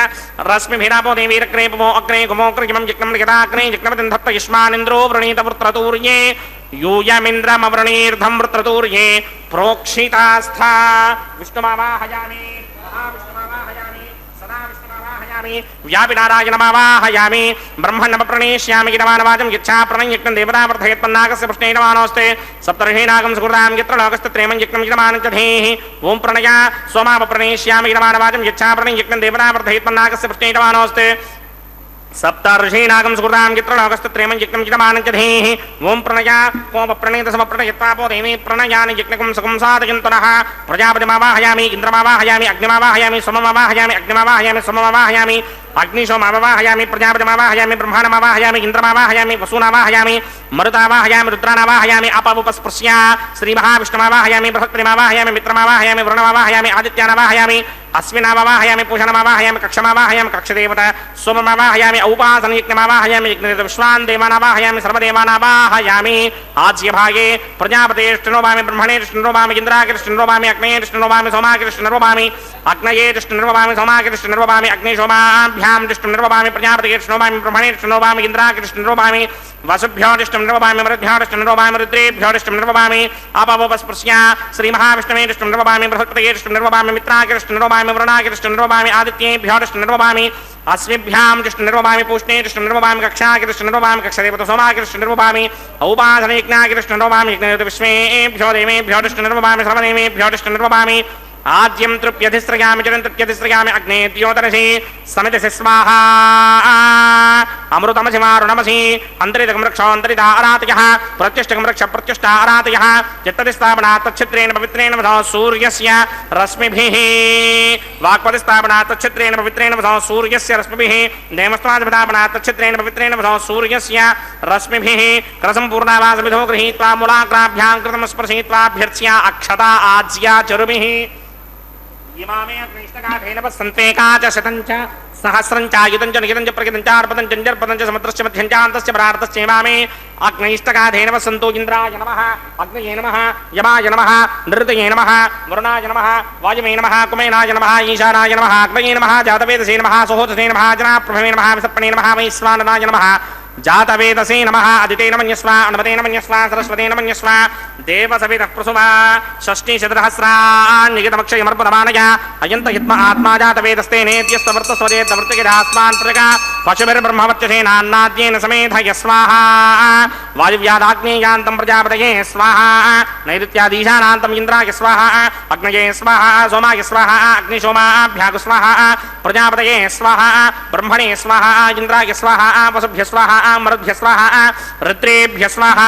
రశ్మిభిరాపో దేవీరగ్రే పవో అగ్రే గుమోగ్రజమం యజ్ఞం యదాగ్రే యజ్ఞమతిం దత్త యుష్మానింద్రో వృణీత వృత్రతూర్యే యూయమింద్రమవృణీర్ధం వృత్రతూర్యే ప్రోక్షితాస్థా విష్ణుమావాహయామి మహావిష్ణుమావాహయామి సదా విష్ణుమావాహయామి వ్యాపినారాయణమావాహయామి బ్రహ్మణమప్రణేష్యామి గిరమానవాచం యచ్చా ప్రణయజ్ఞం దేవతావర్ధయత్మన్నాకస్య పృష్ఠేనమానోస్తే సప్తర్షీనాగం సుకృతాం గిత్రలోకస్తత్రేమం యజ్ఞం యజమానం చ ధీః ఓం ప్రణయ సోమాపప్రణేష్యామి గిరమానవాచం యచ్చా ప్రణయజ్ఞం దేవతావర్ధయత్మన్నాకస్య పృష్ఠేనమానోస్తే సప్తర్షీనాగం సుకృతాం గిత్రలోకస్తత్రేమం యజ్ఞం యజమానం చ ధీః ఓం ప్రణయ కోపప్రణీత సమప్రణయత్వాపో దేవీ ప్రణయాని యజ్ఞకం సుఖం సాధయంతునః ప్రజాపతిమావాహయామి ఇంద్రమావాహయామి అగ్నిమావాహయామి సోమమావాహయామి అగ్నిమావాహయామి సోమమావాహయామి అగ్నిశోమావాహయామి ప్రజాపతిమావాహయామి బ్రహ్మాణమావాహయామి ఇంద్రమావాహయామి వసూనావాహయామి మరుతావాహయామి రుద్రానావాహయామి అపవుపస్పృశ్య శ్రీమహావిష్ణుమావాహయామి బృహస్పతిమావాహయామి మిత్రమావాహయామి వరుణమావాహయామి ఆదిత్యానావాహయామి అశ్వినావాహయామి పూషణమావాహయామి కక్షమావాహయామి కక్షదేవత సోమమావాహయామి ఔపాసనయజ్ఞమావాహయామి యజ్ఞదేవత విశ్వాన్ దేవానావాహయామి సర్వదేవానావాహయామి ఆజ్యభాగే ప్రజాపతేష్టినోభామి బ్రహ్మణేష్టినోభామి ఇంద్రాకృష్ణినోభామి అగ్నేష్టినోభామి సోమాకృష్ణినోభామి అగ్నయేష్టినోభామి సోమాకృష్ణినోభామి అగ్నిశోమాభ్యాం దృష్టినోభామి ప్రజాపతేష్టినోభామి బ్రహ్మణేష్టినోభామి ఇంద్రాకృష్ణినోభామి వసుభ్యోదిష్టమిర్వభామి మరుద్భ్యోదిష్టమిర్వభామి రుద్రేభ్యోదిష్టమిర్వభామి అపవపస్పృశ్య శ్రీమహావిష్ణువేదిష్టమిర్వభామి బృహస్పతియేదిష్టమిర్వభామి మిత్రాకృష్ణిర్వభామి వరుణాకృష్ణిర్వభామి ఆదిత్యేభ్యోదిష్టమిర్వభామి అశ్విభ్యాం దృష్టినిర్వభామి పూష్ణేదిష్టమిర్వభామి కక్షాకృష్ణిర్వభామి కక్షదేవత సోమాకృష్ణిర్వభామి ఔపాసనయజ్ఞాకృష్ణిర్వభామి యజ్ఞదేవత విశ్వేభ్యో దేవేభ్యోదిష్టమిర్వభామి సర్వదేవేభ్యోదిష్టమిర్వభామి ఆద్యం తృప్యధిస్రయామి చరం తృప్యధిస్రయామి అగ్నే ద్యోతరసి సమితిసి స్వాహా అమృతమసిమారుణమసి అంతరితకం రక్ష అంతరిత ఆరాతయః ప్రత్యష్టకం రక్ష ప్రత్యష్ట ఆరాతయః చిత్తదిస్థాపనాత్ తచ్ఛిత్రేణ పవిత్రేణ వసో సూర్యస్య రశ్మిభిః వాక్పదిస్థాపనాత్ తచ్ఛిత్రేణ పవిత్రేణ వసో సూర్యస్య రశ్మిభిః దేవస్థాపనాత్ తచ్ఛిత్రేణ పవిత్రేణ వసో సూర్యస్య రశ్మిభిః కరసంపూర్ణావాసమిధో గృహీత్వా మూలాగ్రాభ్యాం కృతం స్పర్శయిత్వాభ్యర్చ్య అక్షతా ఆజ్యా చరుభిః ఇమామే అగ్నిష్టకాధేన వసంతేకా చ శతం చ సహస్రం చాయుధం చ నిహితం చ ప్రకితం చ అర్పదం చ జర్పదం చ సముద్రస్య మధ్యం చ అంతస్య పరార్థస్య ఇమామే అగ్నిష్టకాధేన వసంతో ఇంద్రాయ నమః అగ్నయే నమః యమాయ నమః నృతయే నమః వరుణాయ నమః వాయుమే నమః కుమేనాయ నమః ఈశానాయ నమః అగ్నయే నమః జాతవేదసే నమః సుహోతసే నమః జనాప్రభవే నమః విసర్పణే నమః వైశ్వానరాయ నమః జాతవేదసే నమః అదితేన మన్యస్వ అనుమతేన మన్యస్వ సరస్వతేన మన్యస్వ దేవసవితః ప్రసుమా షష్ఠీశతసహస్రాన్నిగితమక్షయమర్పణమానయ అయంత హిత్మ ఆత్మా జాతవేదస్తే నేత్యస్తవర్తస్వదేతవర్తకిరాస్మాన్ ప్రజగా పశుభిర్బ్రహ్మవర్చసేనాన్నాద్యేన సమేధయ స్వాహా వాయువ్యాదాగ్నేయాంతం ప్రజాపతయే స్వాహా నైరుత్యాదీశానాంతం ఇంద్రాయ స్వాహా అగ్నయే స్వాహా సోమాయ స్వాహా అగ్నిశోమాభ్యాగు స్వాహా ప్రజాపతయే స్వాహా బ్రహ్మణే స్వాహా ఇంద్రాయ స్వాహా వసుభ్య స్వాహా మరుద్భ్య స్వాహా రుద్రేభ్య స్వాహా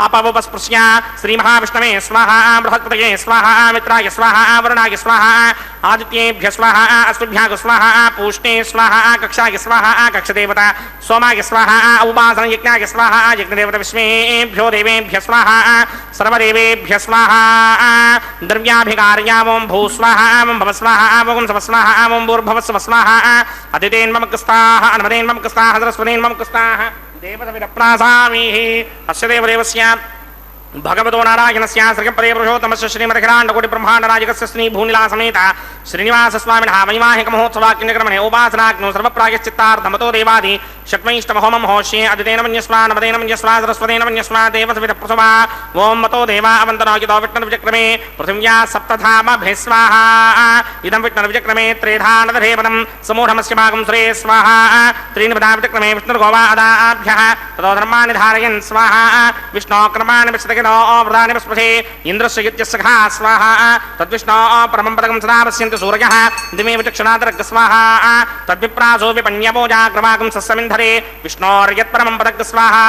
అపవుపస్పృశ్య శ్రీమహావిష్ణవే స్వాహా బృహస్పతయే స్వాహా మిత్రాయ స్వాహా వరుణాయ స్వాహా ఆదిత్యేభ్య స్వాహా అశ్విభ్యాగు స్వాహా పూష్ణే స్వాహా కక్షాయ స్వాహా కక్షదేవత సోమాయ స్వాహా ఉపాసన యజ్ఞాయ స్వాహా యజ్ఞదేవత విశ్వేభ్యో దేవేభ్య స్వాహా సర్వదేవేభ్య స్వాహా ద్రవ్యాభికార్యా ఓం భూ స్వాహా ఓం భవ స్వాహా ఓం సవ స్వాహా ఓం భూర్భవస్వ స్వాహా అతిథేన్మమకస్తాః అనుమతేన్మమకస్తాః సరస్వతేన్మమకస్తాః దేవతవిరప్రాసామీః అస్య దేవదేవస్య భగవతో నారాయణస్య శ్రీపదే పురుషోత్తమస్య శ్రీమదఖిలాండకోటి బ్రహ్మాండరాజకస్య శ్రీ భూనిలా సమేత శ్రీనివాస స్వామినః వైవాహిక మహోత్సవాక్యక్రమణే ఉపాసనాగ్నో సర్వప్రాయశ్చిత్తార్థమతో దేవాది షట్మైష్టమహోమం హోష్యే అదితేన మన్యస్వ నమతేన మన్యస్వ సరస్వతేన మన్యస్వ దేవసవిత ప్రసవా ఓం మతో దేవా అవంతనోకితో విష్ణుర్విచక్రమే పృథివ్యా సప్తధామభిः స్వాహా ఇదం విష్ణుర్విచక్రమే త్రేధానదధేపదం సమూఢమస్య భాగం శ్రే స్వాహా త్రీణి పదా విచక్రమే విష్ణుర్గోవాదాభ్యः తతో ధర్మాన్ని ధారయన్ స్వాహా విష్ణోక్రమాన్ని విశదగ तद्विष्णो व्रतानि विस्पृशे इन्द्रस्य इत्यस्सखा स्वाहा तद्विष्णो परमं पदकं सदा पश्यन्ति सूर्यः दिवे विचक्षणादर्ग स्वाहा तद्विप्रासो विपन्यभोजाग्रवाकं सस्समिन्धरे विष्णोर्यत्परमं पदक स्वाहा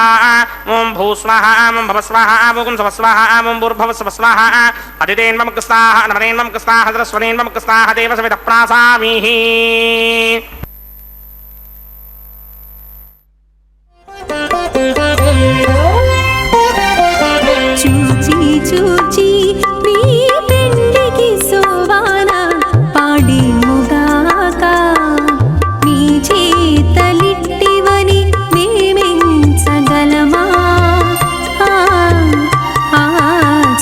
ॐ भू स्वाहा ॐ भव स्वाहा ॐ सव स्वाहा ॐ भूर्भुवः स्वः स्वाहा अदितेन्मम स्वाहा नमनेन्मम स्वाहा सरस्वतीन्मम स्वाहा देवसवितः प्रासामीः చూచి చూచి మీ పెండికి సోవాన పాడి ముగాక మీ చేతలిట్టివని మేమెంచగలమా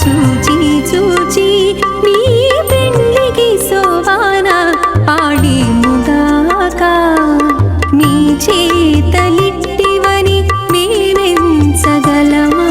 చూచి చూచి మీ పెండికి సోవాన పాడి ముగాక మీ చేతలిట్టివని మేమెంచగలమా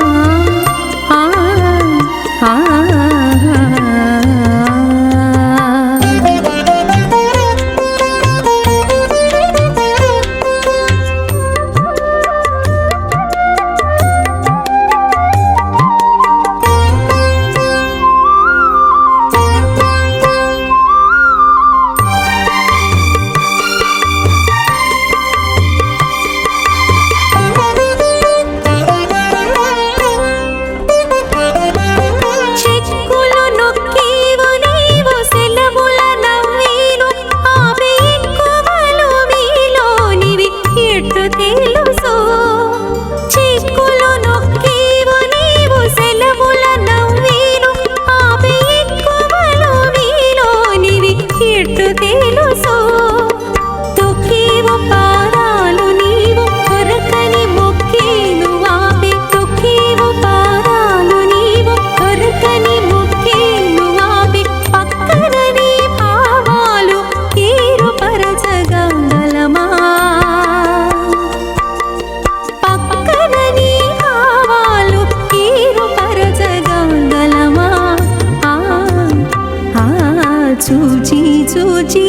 చూచి చూచి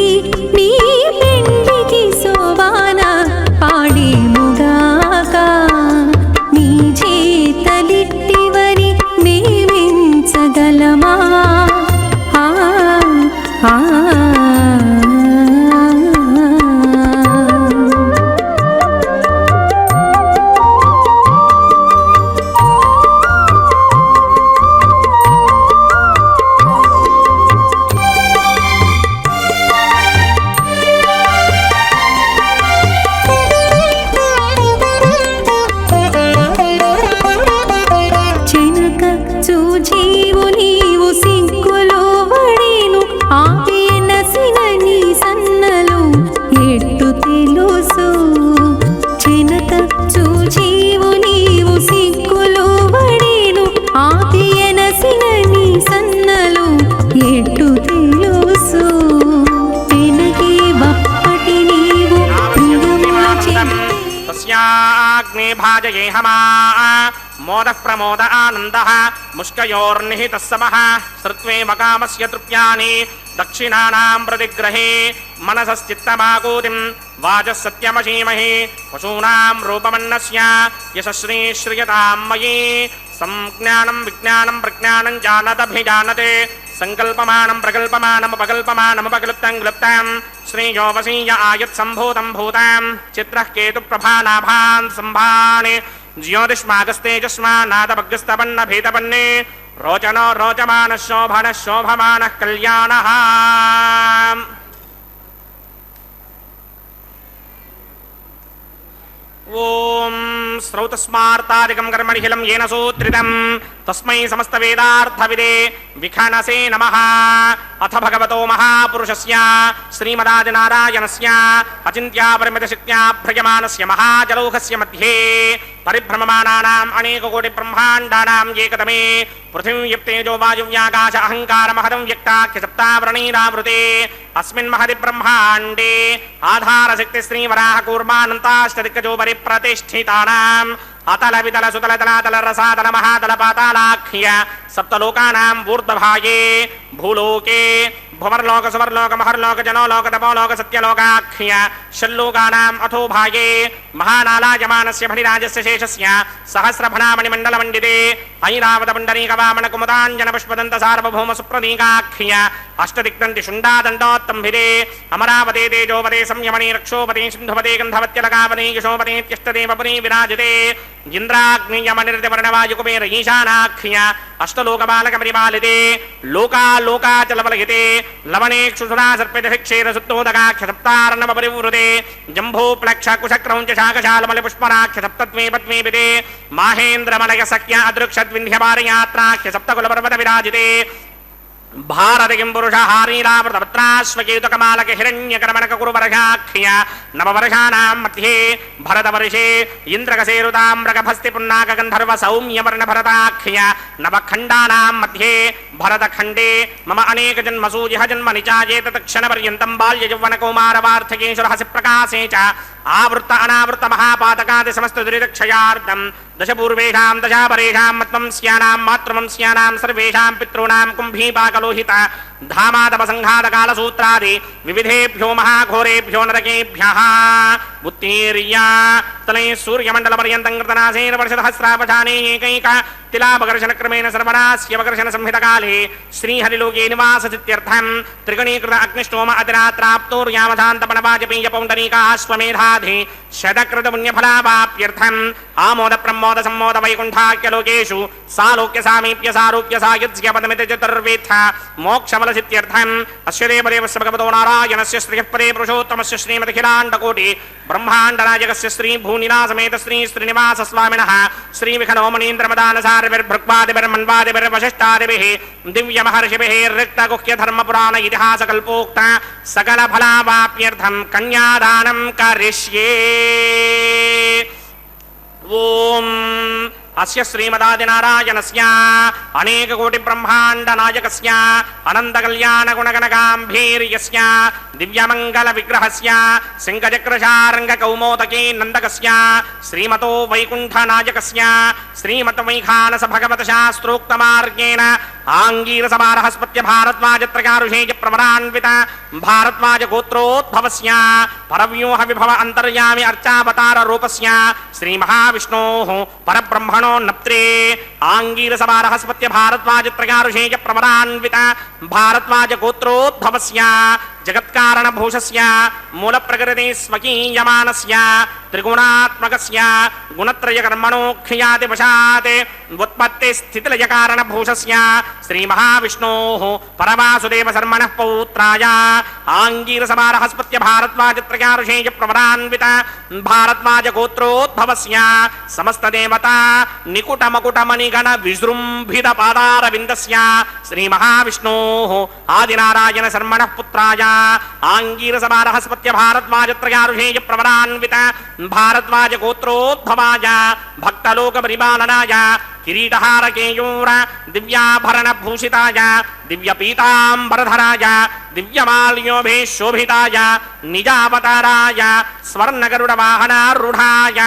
మీ పెండికి సోవాన పాడి ముగాక మీ చేతలిట్టివని మేమెంచగలమా भाजये हमा मोदः प्रमोद आनन्दः मुष्कयोर्निहितः समः श्रुत्वे मकामस्य तृप्यानि दक्षिणानां प्रतिग्रहे मनसश्चित्तमाकूतिं वाचः सत्यमशीमहि पशूनां रूपमन्नस्य यशश्री श्रियतां मयि संज्ञानं विज्ञानं प्रज्ञानं जानदभिजानते संकल्पमानं प्रकल्पमानमुपकल्पमानमुपक्लुप्तं क्लुप्तं श्रेयो वसीय आयत् सम्भूतं भूतां चित्रः केतुप्रभानाभान् सम्भाने ज्योतिष्मागस्तेजस्मान्नादभग्रस्तपन्नभेदपन्ने रोचनो रोचमानः शोभनः शोभमानः कल्याणः ओम श्रौतस्मार्तादिकं कर्मणिहिलं येन सूत्रितं तस्मै समस्तवेदार्थविदे विखनसे नमः। अथ भगवतो महापुरुषस्य श्रीमदादिनारायणस्य अचिन्त्यापरिमितशक्त्या भ्रयमानस्य महाजलौघस्य मध्ये परिभ्रममानानाम् अनेककोटिब्रह्माण्डानाम् एकदमे पृथिव्युक्तेजो वायुव्याकाश अहङ्कारमहदं व्यक्ताख्यसप्तावरणीरावृते अस्मिन् महति ब्रह्माण्डे आधारशक्ति श्रीवराहकूर्मानन्ताष्टदिक्कजो परिप्रतिष्ठितानाम् अतल वितल सुतल तलातल रसातल महातल पातालाख्य सप्तलोकानां ऊर्ध्वभागे भूलोके భువర్లోక సువర్లోక మహర్లోక జనోలోక తపోలోక సత్యలోకాఖ్య షల్లోకానాం అథో భాగే మహానాలాయమానస్య భణిరాజస్య శేషస్య సహస్రఫణామణి మండల మండితే ఐరావత పుండరీక వామన కుముదాంజన పుష్పదంత సార్వభౌమ సుప్రదీకాఖ్య అష్టదిక్తంతి శుండాదండోత్తంభిరే అమరావతే తేజోపదే సంయమనే రక్షోపదే సింధుపదే గంధవత్యలకాపదే యశోపదే త్యష్టదేవపురీ విరాజితే ఇంద్రాగ్నియమనిర్దివర్ణవాయుకుబేర ఈశానాఖ్య అష్టలోకబాలక పరిపాలితే లోకాలోకాచలపలహితే లవణేక్షుసురా సర్పితక్షేర సుత్తోదకాఖ్య సప్తార్ణవ పరివృతే జంభూప్లక్ష కుశక్రౌంచ శాకశాలమలి పుష్పరాఖ్య సప్తత్వే పద్మేపితే మాహేంద్రమలయ సఖ్య అదృక్షద్వింధ్యపారయాత్రాఖ్య సప్తకులపర్వత విరాజితే భారతికిం పురుష హారీరావృతపత్రాశ్వకేతుకమాలక హిరణ్యకరమణక కురువర్షాఖ్య నవవర్షాణాం మధ్యే భరతవర్షే ఇంద్రకసేరుతామ్రకభస్తి పున్నాక గంధర్వ సౌమ్యవర్ణ భరతాఖ్య నవఖండానాం మధ్యే భరతఖండే మమ అనేక జన్మసూ ఇహ జన్మ నిచాయేత తక్షణ పర్యంతం బాల్య యౌవన కౌమార వార్ధకేషు రహసి ప్రకాశే చ ఆవృత్త అనావృత్త మహాపాతకాది సమస్త దురితక్షయార్థం దశపూర్వేషాం దశాపరేషాం మత్వంస్యానాం మాతృవంస్యానాం సర్వేషాం పితॄణాం కుంభీపాకలోహిత ధామాతపసంఘాతకాలసూత్రాది వివిధేభ్యో మహాఘోరేభ్యో నరకేభ్యః ఉత్తీర్య తలై సూర్యమండలపర్యంతం కృతనాసేన వర్షసహస్రావధానే ఏకైక తిలాపకర్షణక్రమేణ సర్వరాస్యవకర్షణ సంహితకాలే శ్రీహరిలోకే నివాససిత్యర్థం త్రిగణీకృత అగ్నిష్టోమ అతిరాత్రాప్తోర్యామధాంతపణవాజపేయ పౌండరీకాశ్వమేధాధి శతకృత పుణ్యఫలావాప్యర్థం ఆమోద ప్రమోద సమ్మోద వైకుంఠాఖ్యలోకేషు సాలోక్య సామీప్య సారూప్య సాయుజ్య పదమితి చతుర్వేత్థ మోక్షఫలసిత్యర్థం అస్య దేవదేవస్య భగవతో నారాయణస్య శ్రీః పదే పురుషోత్తమస్య శ్రీమదఖిలాండకోటి బ్రహ్మాండనాయకస్య శ్రీ భూనిలాసమేత శ్రీ శ్రీనివాస స్వామినః శ్రీ విఖనోమనీంద్రమదానసారవిర్భృగ్వాదిభిర్వశిష్టాదిభిః దివ్యమహర్షిభిः రిక్తగుహ్యధర్మపురాణ ఇతిహాసకల్పోక్త సకలఫలావాప్యర్థం కన్యాదానం కరిష్యే. ఓం అస్య శ్రీమదాదినారాయణస్య అనేక కోటి బ్రహ్మాండ నాయకస్య అనంత కళ్యాణ గుణగణగాంభీర్యస్య దివ్యమంగళ విగ్రహస్య సింగచక్రశారంగ కౌమోదకే నందకస్య శ్రీమతో వైకుంఠ నాయకస్య శ్రీమత వైఖానస భగవత శాస్త్రోక్త మార్గేణ ఆంగీరసమారహస్పత్య భారద్వాజత్రకారుషేయ ప్రవరాన్విత భారద్వాజ గోత్రోద్భవస్య పరవ్యూహ విభవ అంతర్యామి అర్చావతార రూపస్య శ్రీ మహావిష్ణోః పరబ్రహ్మణోన్నప్త్రే ఆంగీరసమారహస్పత్య భారద్వాజత్రకారుషేయ ప్రవరాన్విత భారద్వాజ గోత్రోద్భవస్య జగత్కారణ భూషస్య మూల ప్రకృతి స్వకీయమానస్య త్రిగుణాత్మకస్య గుణత్రయ కర్మణోఖ్యాతి వశాత్ ఉత్పత్తి స్థితిలయ కారణ భూషస్య శ్రీ మహావిష్ణోః పరమాసుదేవ శర్మణః పౌత్రాయ ఆంగీరసమారహస్పత్య భారద్వాజత్రకారుషేయ ప్రవరాన్విత భారద్వాజ గోత్రోద్భవస్య సమస్త దేవతా నికుట మకుట మణిగణ విజృంభిత పాదారవిందస్య శ్రీ మహావిష్ణోః ఆదినారాయణ శర్మణః పుత్రాయ ఆంగీరసమారహస్పత్య భారద్వాజత్రకారుషేయ ప్రవరాన్విత భారద్వాజ గోత్రోద్భవాయ భక్తలోక పరిపాలనాయ కిరీటహారకేయూర దివ్యాభరణ భూషితాయ దివ్యపీతాంబరధరాయ దివ్యమాల్యోభే శోభితాయ నిజావతారాయ స్వర్ణగరుడ వాహనారూఢాయ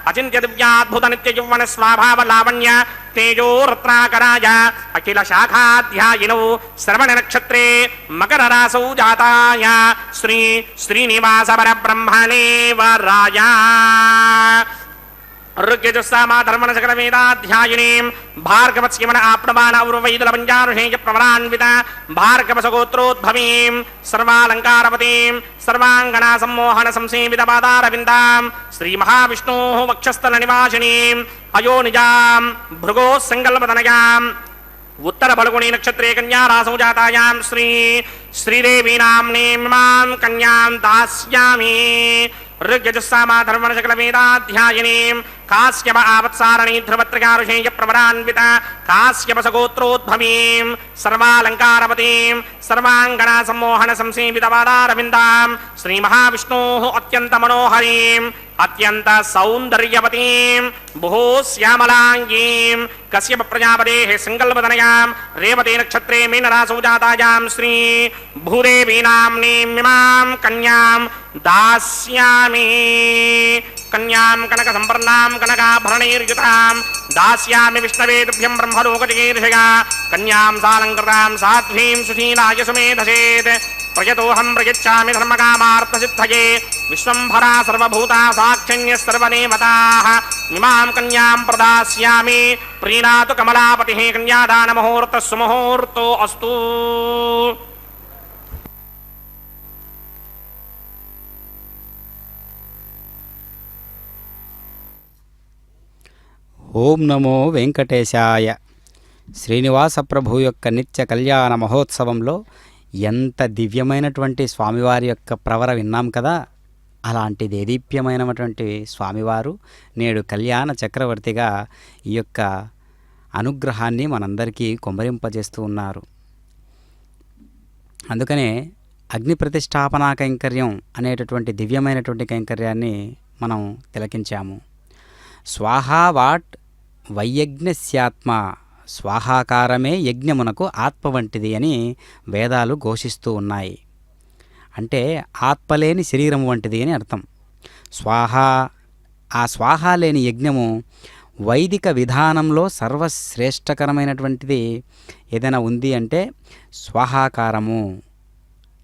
అచింత్య దివ్యాద్భుత నిత్య యౌవన స్వాభావ లావణ్య తేజో రత్నాకరాయ అఖిల శాఖాధ్యాయినౌ శ్రవణ నక్షత్రే మకర రాసౌ జాతాయ శ్రీ శ్రీనివాస పరబ్రహ్మణే వరాయ ఋగ్యజుస్సామా ధర్మణ సకల వేదాధ్యాయినీం భార్గవస్యమన ఆప్నవాన ఉర్వైదుల పంచారుషేయ ప్రవరాన్విత భార్గవసగోత్రోద్భవీం సర్వాలంకారవతీం సర్వాంగనా సమ్మోహన సంసేవిత పాదారవిందాం శ్రీ మహావిష్ణోః వక్షస్థల నివాసినీం అయోనిజాం భృగో సంకల్పతనయాం ఉత్తర ఫల్గుణీ నక్షత్రే కన్యా రాసౌ జాతాయాం శ్రీ శ్రీదేవీ నామ్నీమాం కన్యాం దాస్యామి ఋగ్యజుస్సామా ధర్మణ సకల వేదాధ్యాయినీం కాశ్యప ఆవత్సారణీ ధ్రువత్రికారుషేయ ప్రవరాన్విత కాశ్యపసగోత్రోద్భవీం సర్వాలంకారవతీం సర్వాంగనా సమ్మోహన సంసేవిత పాదారవిందాం శ్రీ మహావిష్ణోః అత్యంత మనోహరీం అత్యంత సౌందర్యవతీం బహూ శ్యామలాంగీం కశ్యప ప్రజాపతేః సంకల్పతనయాం రేవతి నక్షత్రే మీనరాశౌ జాతాయాం శ్రీ భూదేవీనాంనీమిమాం కన్యాం దాస్యామి. కన్యాం కనక సంపర్ణాం కనకాభరణైర్యుతాం దాస్యామి విష్ణవే తుభ్యం బ్రహ్మలోకచికీర్షయా. కన్యాం సాలంకృతాం సాధ్వీం సుశీలాయ సుమేధసేత్. ప్రయతోహం ప్రయచ్చామి ధర్మకామార్థసిద్ధయే. విశ్వంభరా సర్వభూతా సాక్షిణ్యः సర్వదేవతాః ఇమాం కన్యాం ప్రదాస్యామి. ప్రీణాతు కమలాపతిః. కన్యాదాన ముహూర్తః సుముహూర్తో అస్తు. ఓం నమో వెంకటేశాయ. శ్రీనివాస ప్రభు యొక్క నిత్య కళ్యాణ మహోత్సవంలో ఎంత దివ్యమైనటువంటి స్వామివారి యొక్క ప్రవర విన్నాం కదా. అలాంటి దేదీప్యమైనటువంటి స్వామివారు నేడు కళ్యాణ చక్రవర్తిగా ఈ యొక్క అనుగ్రహాన్ని మనందరికీ కొమ్మరింపజేస్తూ ఉన్నారు. అందుకనే అగ్ని ప్రతిష్టాపనా కైంకర్యం అనేటటువంటి దివ్యమైనటువంటి కైంకర్యాన్ని మనం తిలకించాము. స్వాహావాట్ వైయజ్ఞస్యాత్మ, స్వాహాకారమే యజ్ఞమునకు ఆత్మ వంటిది అని వేదాలు ఘోషిస్తూ ఉన్నాయి. అంటే ఆత్మలేని శరీరం వంటిది అని అర్థం. ఆ స్వాహా లేని యజ్ఞము వైదిక విధానంలో సర్వశ్రేష్టకరమైనటువంటిది ఏదైనా ఉంది అంటే స్వాహాకారము.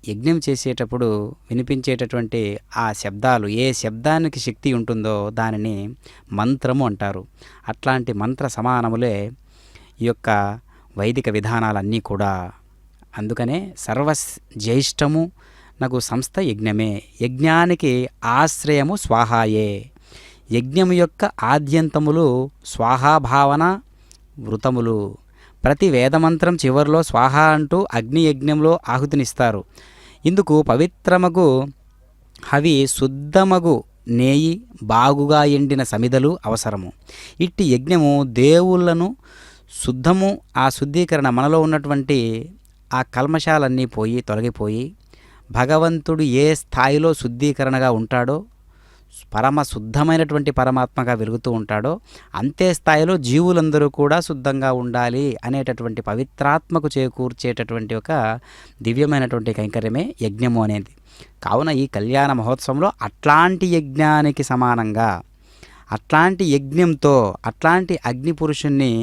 యజ్ఞం చేసేటప్పుడు వినిపించేటటువంటి ఆ శబ్దాలు, ఏ శబ్దానికి శక్తి ఉంటుందో దానిని మంత్రము అంటారు. అట్లాంటి మంత్ర సమానములే ఈ యొక్క వైదిక విధానాలన్నీ కూడా. అందుకనే సర్వజ్యేష్టము నాకు సంస్థ యజ్ఞమే. యజ్ఞానికి ఆశ్రయము స్వాహాయే. యజ్ఞము యొక్క ఆద్యంతములు స్వాహాభావన వృతములు. ప్రతి వేదమంత్రం చివరిలో స్వాహ అంటూ అగ్ని యజ్ఞంలో ఆహుతినిస్తారు. ఇందుకు పవిత్రమగు హవి, శుద్ధమగు నేయి, బాగుగా ఎండిన సమిదలు అవసరము. ఇట్టి యజ్ఞము దేవుళ్లను శుద్ధము, ఆ శుద్ధీకరణ మనలో ఉన్నటువంటి ఆ కల్మషాలన్నీ తొలగిపోయి భగవంతుడు ఏ స్థాయిలో శుద్ధీకరణగా ఉంటాడో, పరమ శుద్ధమైనటువంటి పరమాత్మగా వెలుగుతూ ఉంటాడో అంతే స్థాయిలో జీవులందరూ కూడా శుద్ధంగా ఉండాలి అనేటటువంటి పవిత్రాత్మకు చేకూర్చేటటువంటి ఒక దివ్యమైనటువంటి కైంకర్యమే యజ్ఞము అనేది. కావున ఈ కళ్యాణ మహోత్సవంలో అట్లాంటి యజ్ఞానికి సమానంగా, అట్లాంటి యజ్ఞంతో, అట్లాంటి అగ్ని పురుషుణ్ణి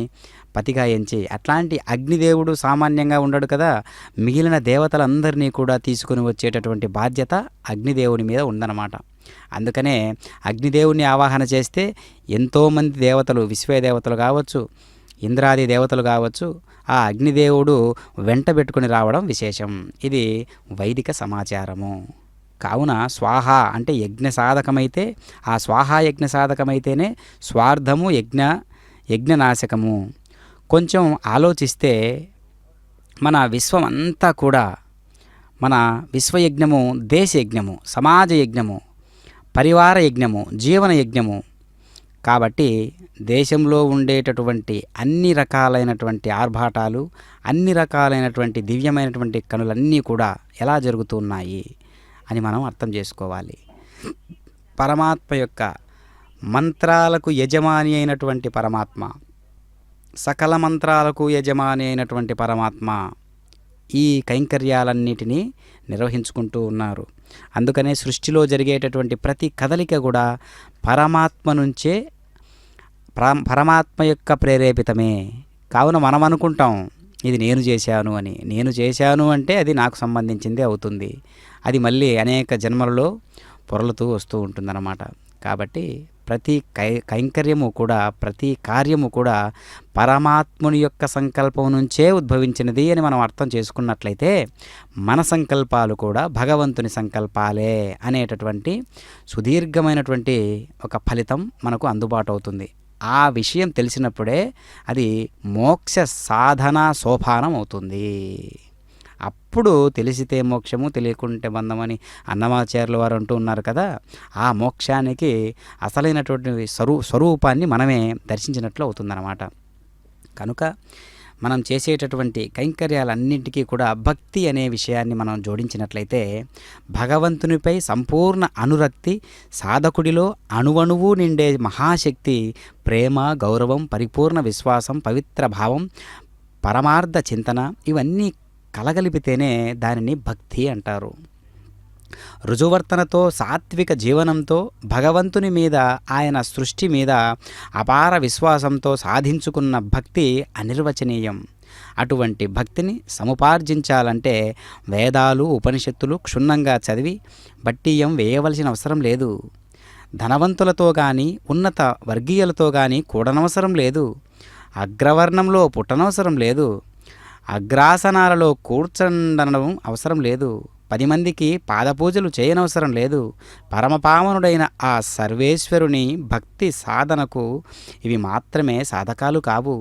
పతిగా ఎంచి, అట్లాంటి అగ్నిదేవుడు సామాన్యంగా ఉండడు కదా, మిగిలిన దేవతలందరినీ కూడా తీసుకుని వచ్చేటటువంటి బాధ్యత అగ్నిదేవుని మీద ఉందన్నమాట. అందుకనే అగ్నిదేవుని ఆవాహన చేస్తే ఎంతోమంది దేవతలు, విశ్వదేవతలు కావచ్చు, ఇంద్రాది దేవతలు కావచ్చు, ఆ అగ్నిదేవుడు వెంట పెట్టుకుని రావడం విశేషం. ఇది వైదిక సమాచారము. కావున స్వాహ అంటే యజ్ఞ సాధకమైతే, ఆ స్వాహా యజ్ఞ సాధకమైతేనే స్వార్థము యజ్ఞనాశకము. కొంచెం ఆలోచిస్తే మన విశ్వం అంతా కూడా, మన విశ్వయజ్ఞము దేశయజ్ఞము, సమాజ యజ్ఞము, పరివార యజ్ఞము, జీవన యజ్ఞము. కాబట్టి దేశంలో ఉండేటటువంటి అన్ని రకాలైనటువంటి ఆర్భాటాలు, అన్ని రకాలైనటువంటి దివ్యమైనటువంటి కనులన్నీ కూడా ఎలా జరుగుతున్నాయి అని మనం అర్థం చేసుకోవాలి. పరమాత్మ యొక్క మంత్రాలకు యజమాని అయినటువంటి పరమాత్మ, సకల మంత్రాలకు యజమాని అయినటువంటి పరమాత్మ ఈ కైంకర్యాలన్నిటినీ నిర్వహించుకుంటూ ఉన్నారు. అందుకనే సృష్టిలో జరిగేటటువంటి ప్రతి కదలిక కూడా పరమాత్మ నుంచే, పరమాత్మ యొక్క ప్రేరేపితమే. కావున మనం అనుకుంటాం ఇది నేను చేశాను అని. నేను చేశాను అంటే అది నాకు సంబంధించింది అవుతుంది. అది మళ్ళీ అనేక జన్మలలో పొరలుతూ వస్తూ ఉంటుందన్నమాట. కాబట్టి ప్రతి కైంకర్యము కూడా, ప్రతి కార్యము కూడా పరమాత్ముని యొక్క సంకల్పం నుంచే ఉద్భవించినది అని మనం అర్థం చేసుకున్నట్లయితే మన సంకల్పాలు కూడా భగవంతుని సంకల్పాలే అనేటటువంటి సుదీర్ఘమైనటువంటి ఒక ఫలితం మనకు అందుబాటు అవుతుంది. ఆ విషయం తెలిసినప్పుడే అది మోక్ష సాధన సోపానం అవుతుంది. అప్పుడు తెలిసితే మోక్షము, తెలియకుంటే బంధమని అన్నమాచార్యుల వారు అంటూ ఉన్నారు కదా. ఆ మోక్షానికి అసలైనటువంటి స్వరూపాన్ని మనమే దర్శించినట్లు అవుతుందన్నమాట. కనుక మనం చేసేటటువంటి కైంకర్యాలన్నింటికీ కూడా భక్తి అనే విషయాన్ని మనం జోడించినట్లయితే భగవంతునిపై సంపూర్ణ అనురక్తి, సాధకుడిలో అణువణువు నిండే మహాశక్తి, ప్రేమ, గౌరవం, పరిపూర్ణ విశ్వాసం, పవిత్ర భావం, పరమార్థ చింతన ఇవన్నీ కలగలిపితేనే దానిని భక్తి అంటారు. రుజువర్తనతో, సాత్విక జీవనంతో, భగవంతుని మీద, ఆయన సృష్టి మీద అపార విశ్వాసంతో సాధించుకున్న భక్తి అనిర్వచనీయం. అటువంటి భక్తిని సముపార్జించాలంటే వేదాలు, ఉపనిషత్తులు క్షుణ్ణంగా చదివి బట్టీయం వేయవలసిన అవసరం లేదు. ధనవంతులతో కానీ, ఉన్నత వర్గీయులతో కానీ కూడనవసరం లేదు. అగ్రవర్ణంలో పుట్టనవసరం లేదు. అగ్రాసనాలలో కూర్చండనడం అవసరం లేదు. 10 మందికి పాదపూజలు చేయనవసరం లేదు. పరమపావనుడైన ఆ సర్వేశ్వరుని భక్తి సాధనకు ఇవి మాత్రమే సాధకాలు కావు.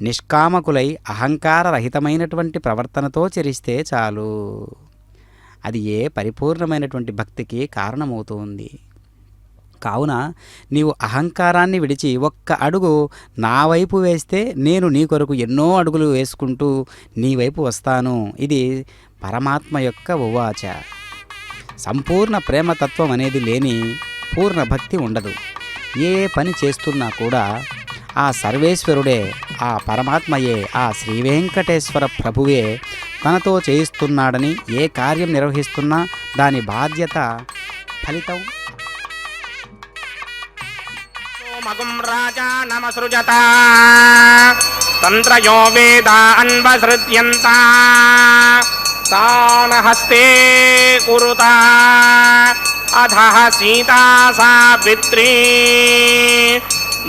నిష్కామకులై అహంకారరహితమైనటువంటి ప్రవర్తనతో చరిస్తే చాలు. అది పరిపూర్ణమైనటువంటి భక్తికి కారణమవుతుంది. కావున నీవు అహంకారాన్ని విడిచి ఒక్క అడుగు నా వైపు వేస్తే నేను నీ కొరకు ఎన్నో అడుగులు వేసుకుంటూ నీ వైపు వస్తాను. ఇది పరమాత్మ యొక్క ఉవాచ. సంపూర్ణ ప్రేమతత్వం అనేది లేని పూర్ణ భక్తి ఉండదు. ఏ పని చేస్తున్నా కూడా ఆ సర్వేశ్వరుడే, ఆ పరమాత్మయే, ఆ శ్రీవేంకటేశ్వర ప్రభువే తనతో చేయిస్తున్నాడని, ఏ కార్యం నిర్వహిస్తున్నా దాని బాధ్యత, ఫలితం మగుం రాజా నమసృజత తంత్రయో వేదా అన్వసృజ్యంత తాన హస్తే కురుత అధః సీతా సావిత్రీ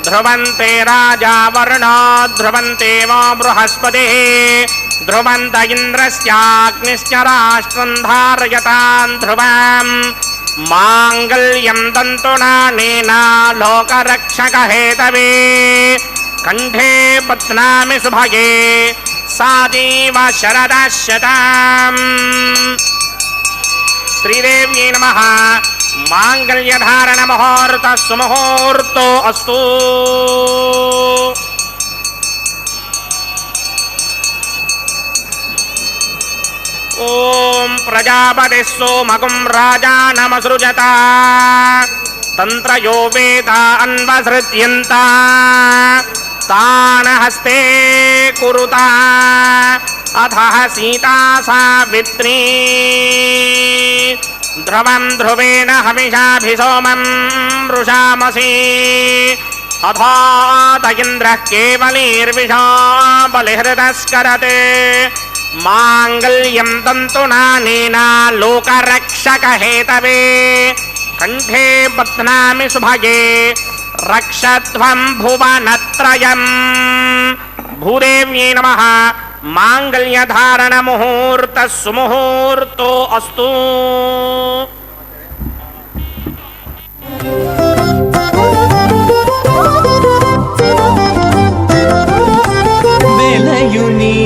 ధ్రువంతే రాజా వర్ణో ధ్రువంతే వో బృహస్పతిః ధ్రువంత ఇంద్రస్యాగ్నిశ్చ రాష్ట్రం ధారయతాం ధ్రువం మాంగళ్యం తంతునానేన లోకరక్షకహేతవే కంఠే పత్నామి శుభగే సాదీవ శరదశతం. శ్రీదేవ్యై నమః. మాంగళ్యధారణ ముహూర్త సుముహూర్తో అస్తు. ఓం ప్రజాపతి సోమగుం రాజా నమసృజత తంత్రయో వేదా అన్వసృజ్యంత తాన హస్తే కురుత అధః సీతా సావిత్రీ ధ్రువం ధ్రువేణ హవిషాభిసోమం వృషామసి అథాత ఇంద్రః కేవలీర్విషా బలిహృతస్కరతే మాంగళ్యం తంతునానేన లోకరక్షకహేతవే కంఠే బధ్నామి శుభగే రక్షధ్వం భువనత్రయం. భూదేవ్యై నమః. మాంగళ్యధారణ ముహూర్త సుముహూర్తో అస్తు. వెలయుని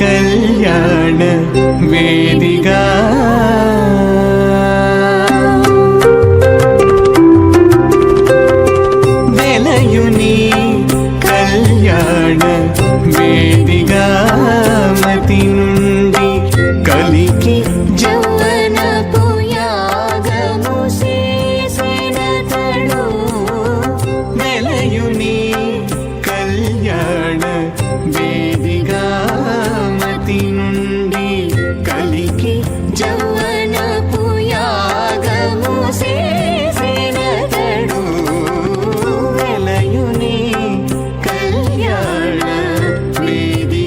కళ్యాణ వేదిగా వెలయుని కళ్యాణ వేదిగా మతి నుండి కలికి జౌవనపు యాగము చేసినతడు వెలయుని కళ్యాణ వేదిగా మతి నుండి కలికి జౌవనపు యాగము చేసినతడు వెలయుని కళ్యాణ వేదిగా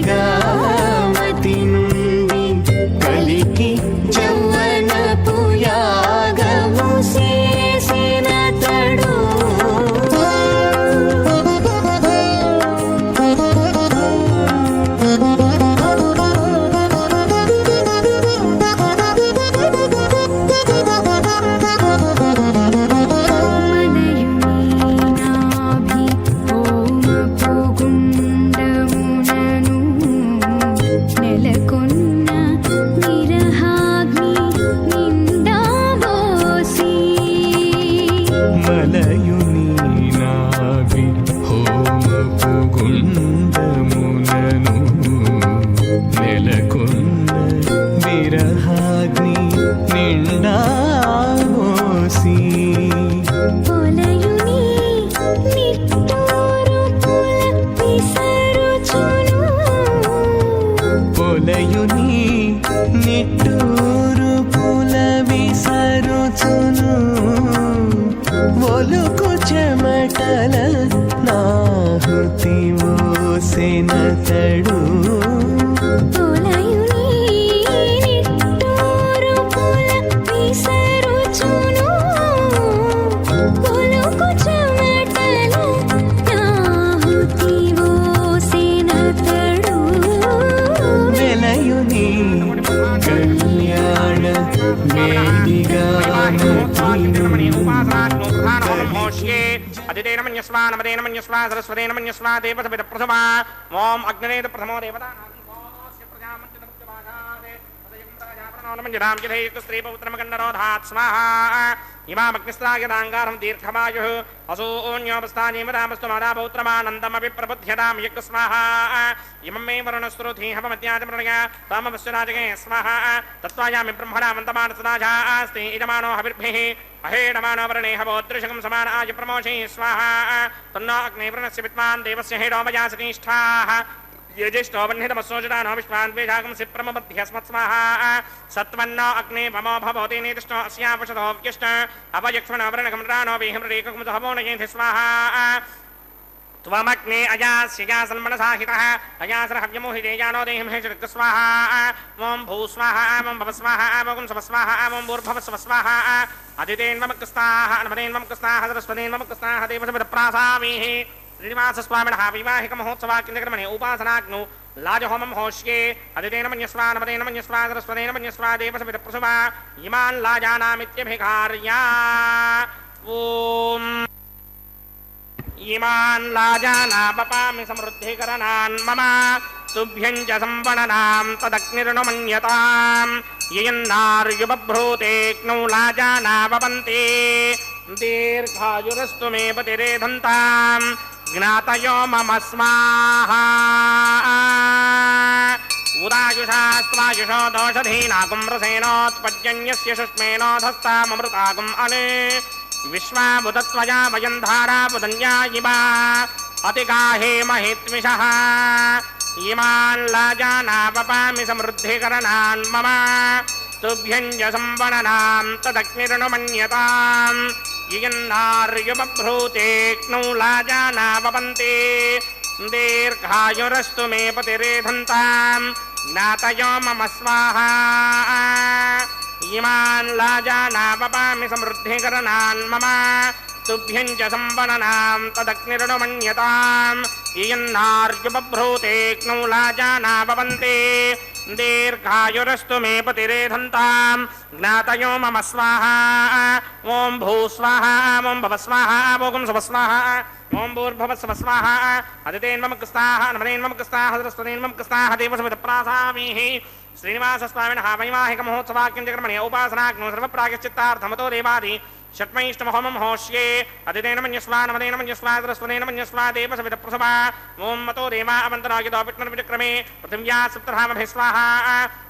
వెలయుని నిట్టూరు పుల విసరుచును ఒలుకు చెమటల నాహుతి ఓసెనతడు తొలయుని నిట్టూరు పుల విసరుచును ఒలుకు చెమటల నాహుతి ఓసెనతడు వెలయుని కళ్యాణ వేదిగా అదితేన మన్యస్వా నమదేన మన్యస్వా సరస్వతేన మన్యస్వా దేవసవిద ప్రథమా ఓం అగ్నేత ప్రథమో దేవతా ఇమామగ్నిస్లాగదాంగారం దీర్ఘమాయు అసూన్యోపస్థానీమదామస్తు మాదాపౌత్రమానందమపి ప్రబుధ్యతాం యజ్ఞ స్వాహ ఇమం మే వరుణస్రుధీహవమత్యాజమృణయ తామవస్సురాజగే స్వాహ తత్వాయామి బ్రహ్మణామంతమానసదాజాస్తి ఇజమానో హవిర్భిః అహేడమానో వరణే హవోదృశకం సమాన ఆయ ప్రమోషే స్వాహ తన్నో అగ్నే వరుణస్య విద్వాన్ దేవస్య హేడోమయాసనిష్ఠాః యజిష్టో వహ్నితమస్సోజడానో విశ్వాన్ వేషాగం సిప్రమబధ్యస్మత్స్వాహ సత్వన్నో అగ్నే భమో భవతి నేతిష్టో అస్యాపషదో వ్యష్ట అపయక్ష్మణ వరణకమృడానో వేహమృరేకముదహమోనయేతి స్వాహ त्वमग्ने अजास्यजासन्मनसाहितः अजासरहव्यमोहितेजानो देहिमहेशऋक् स्वाहा ॐ भूस्वाहा ॐ भवस्वाहा ॐ स्वस्वाहा ॐ भूर्भवस्वस्वाहा अदितेन्वमकृस्ताः नमदेन्वमकृस्ताः सरस्वतेन्वमकृस्ताः देवसमिदप्रासामीः श्रीनिवासस्वामिनः वैवाहिकमहोत्सवाकिन्द्रक्रमणे उपासनाग्नौ लाजहोमं होष्ये अदितेन मन्यस्वा नमदेन मन्यस्वा सरस्वतेन मन्यस्वा देवसमिदप्रसुवा इमान् लाजानामित्यभिकार्या ॐ इमान् लाजानापपामि समृद्धिकरणान् मम तुभ्यं च संवणनां तदग्निर्नुमन्यताम् ययन्नार्युबभ्रूतेऽग्नौ लाजानावपन्ति दीर्घायुरस्तु मे पतिरेधन्ताम् ज्ञातयो मम स्वाहा उदायुषास्त्वायुषो दोषधीनाकुं रसेनोत्पद्यन्यस्य शुष्मेनोधस्ताममृताकुम् अने विश्वाबुधत्वया वयं धाराबुधन्या इमा अतिगाहे महित्विषः इमान् लाजानापपामि समृद्धिकरणान् मम तुभ्यं च संवणनां तदग्निर्नुमन्यताम् ययन्नार्युबभ्रूतेऽग्नौ लाजानावपन्ति दीर्घायुरस्तु मे पतिरेधन्ताम् ज्ञातयो मम स्वाहा इमान् लाजानापपामि समृद्धिकरणान् मम तुभ्यं च संवणनां तदग्निर्नुमन्यताम् ययन्नार्युबभ्रूतेऽग्नौ लाजानावपन्ति दीर्घायुरस्तु मे पतिरेधन्ताम् ज्ञातयो मम स्वाहा ॐ भूस्वाहा ॐ भवस्वाहा ॐ स्वस्वाहा ॐ भूर्भवस्वस्वाहा अदितेन्वमकृस्ताः नमदेन्वमकृस्ताः सरस्वतेन्वमकृस्ताः देवसमिदप्रासामीः श्रीनिवासस्वामिनः वैवाहिकमहोत्सवाकिञ्चक्रमणे उपासनाग्नौ सर्वप्रायश्चित्तार्थमतो देवादि षट्मैष्टमहोमं होष्ये अदितेन मन्यस्वा नमदेन मन्यस्वा सरस्वतेन मन्यस्वा देवसविदप्रसवा ॐ मतो देवा अवन्तरागितो विष्णुर्विचक्रमे पृथिव्या सप्तधामभि स्वाहा